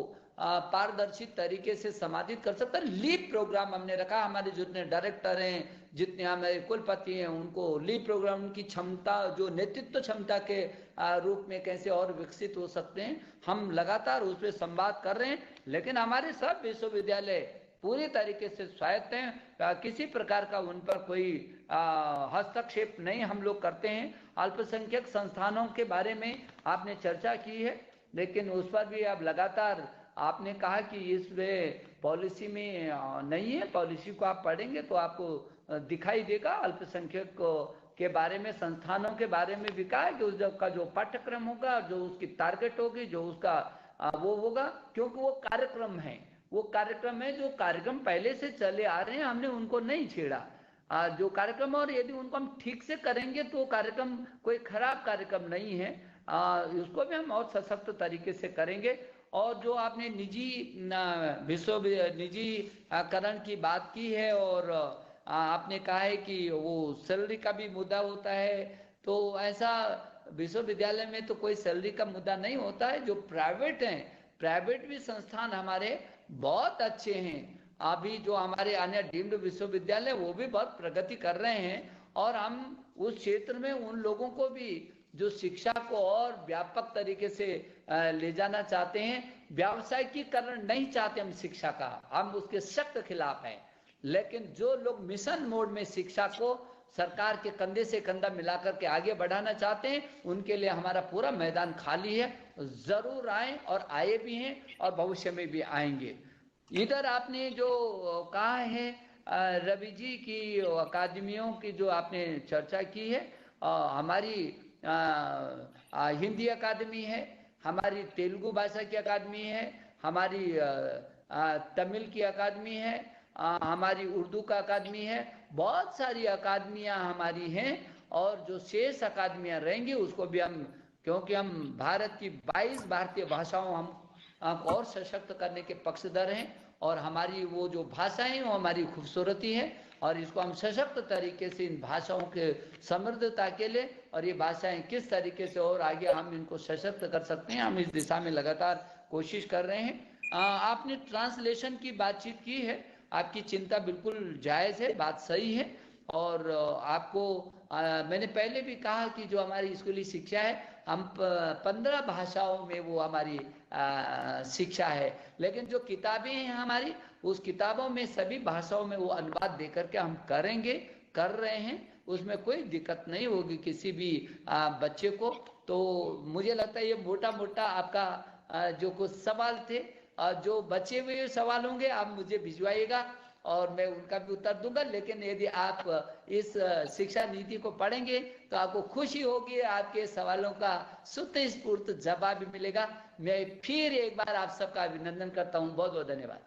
पारदर्शी तरीके से समाधित कर सकता है, लीप प्रोग्राम हमने रखा। हमारे जितने डायरेक्टर हैं, जितने हमारे कुलपति हैं, उनको लीप प्रोग्राम, उनकी क्षमता, जो नेतृत्व क्षमता के रूप में कैसे और विकसित हो सकते हैं, हम लगातार उस पर संवाद कर रहे हैं। लेकिन हमारे सब विश्वविद्यालय पूरी तरीके से स्वायत्त हैं, किसी प्रकार का उन पर कोई हस्तक्षेप नहीं हम लोग करते हैं। अल्पसंख्यक संस्थानों के बारे में आपने चर्चा की है, लेकिन उस पर भी आप लगातार, आपने कहा कि इसमें पॉलिसी में नहीं है, पॉलिसी को आप पढ़ेंगे तो आपको दिखाई देगा। अल्पसंख्यक के बारे में, संस्थानों के बारे में भी कहा है कि उसका जो पाठ्यक्रम होगा, जो उसकी टारगेट होगी, जो उसका वो होगा, क्योंकि वो कार्यक्रम है जो कार्यक्रम पहले से चले आ रहे हैं, हमने उनको नहीं छेड़ा। जो कार्यक्रम, और यदि उनको हम ठीक से करेंगे तो कार्यक्रम कोई खराब कार्यक्रम नहीं है, उसको भी हम और सशक्त तरीके से करेंगे। और जो आपने निजीकरण की बात की है और आपने कहा है कि वो सैलरी का भी मुद्दा होता है, तो ऐसा विश्वविद्यालय में तो कोई सैलरी का मुद्दा नहीं होता है। जो प्राइवेट हैं, प्राइवेट भी संस्थान हमारे बहुत अच्छे हैं। अभी जो हमारे अन्य डीम्ड विश्वविद्यालय वो भी बहुत प्रगति कर रहे हैं और हम उस क्षेत्र में उन लोगों को भी जो शिक्षा को और व्यापक तरीके से ले जाना चाहते हैं, व्यावसायिकीकरण नहीं चाहते हम शिक्षा का, हम उसके सख्त खिलाफ हैं। लेकिन जो लोग मिशन मोड में शिक्षा को सरकार के कंधे से कंधा मिलाकर के आगे बढ़ाना चाहते हैं, उनके लिए हमारा पूरा मैदान खाली है। जरूर आए और आए भी हैं और भविष्य में भी आएंगे। इधर आपने जो कहा है रवि जी की अकादमियों की जो आपने चर्चा की है, हमारी हिंदी अकादमी है, हमारी तेलुगु भाषा की अकादमी है, हमारी तमिल की अकादमी है, हमारी उर्दू का अकादमी है, बहुत सारी अकादमियां हमारी हैं। और जो शेष अकादमियां रहेंगी उसको भी हम, क्योंकि हम भारत की 22 भारतीय भाषाओं हम और सशक्त करने के पक्षधर हैं, और हमारी वो जो भाषाएं हैं वो हमारी खूबसूरती है, और इसको हम सशक्त तरीके से इन भाषाओं के समृद्धता के लिए, और ये भाषाएं किस तरीके से और आगे हम इनको सशक्त कर सकते हैं, हम इस दिशा में लगातार कोशिश कर रहे हैं। आपने ट्रांसलेशन की बातचीत की है, आपकी चिंता बिल्कुल जायज़ है, बात सही है। और आपको मैंने पहले भी कहा कि जो हमारी स्कूली शिक्षा है, हम 15 भाषाओं में वो हमारी शिक्षा है, लेकिन जो किताबें हैं हमारी, उस किताबों में सभी भाषाओं में वो अनुवाद दे करके हम कर रहे हैं, उसमें कोई दिक्कत नहीं होगी किसी भी बच्चे को। तो मुझे लगता है ये मोटा मोटा आपका जो कुछ सवाल थे, जो बचे हुए सवाल होंगे आप मुझे भिजवाइएगा और मैं उनका भी उत्तर दूंगा। लेकिन यदि आप इस शिक्षा नीति को पढ़ेंगे तो आपको खुशी होगी, आपके सवालों का स्वतःस्फूर्त जवाब भी मिलेगा। मैं फिर एक बार आप सबका अभिनंदन करता हूँ, बहुत बहुत धन्यवाद।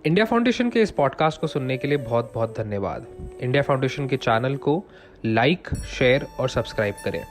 इंडिया फाउंडेशन के इस पॉडकास्ट को सुनने के लिए बहुत बहुत धन्यवाद। इंडिया फाउंडेशन के चैनल को लाइक, शेयर और सब्सक्राइब करें।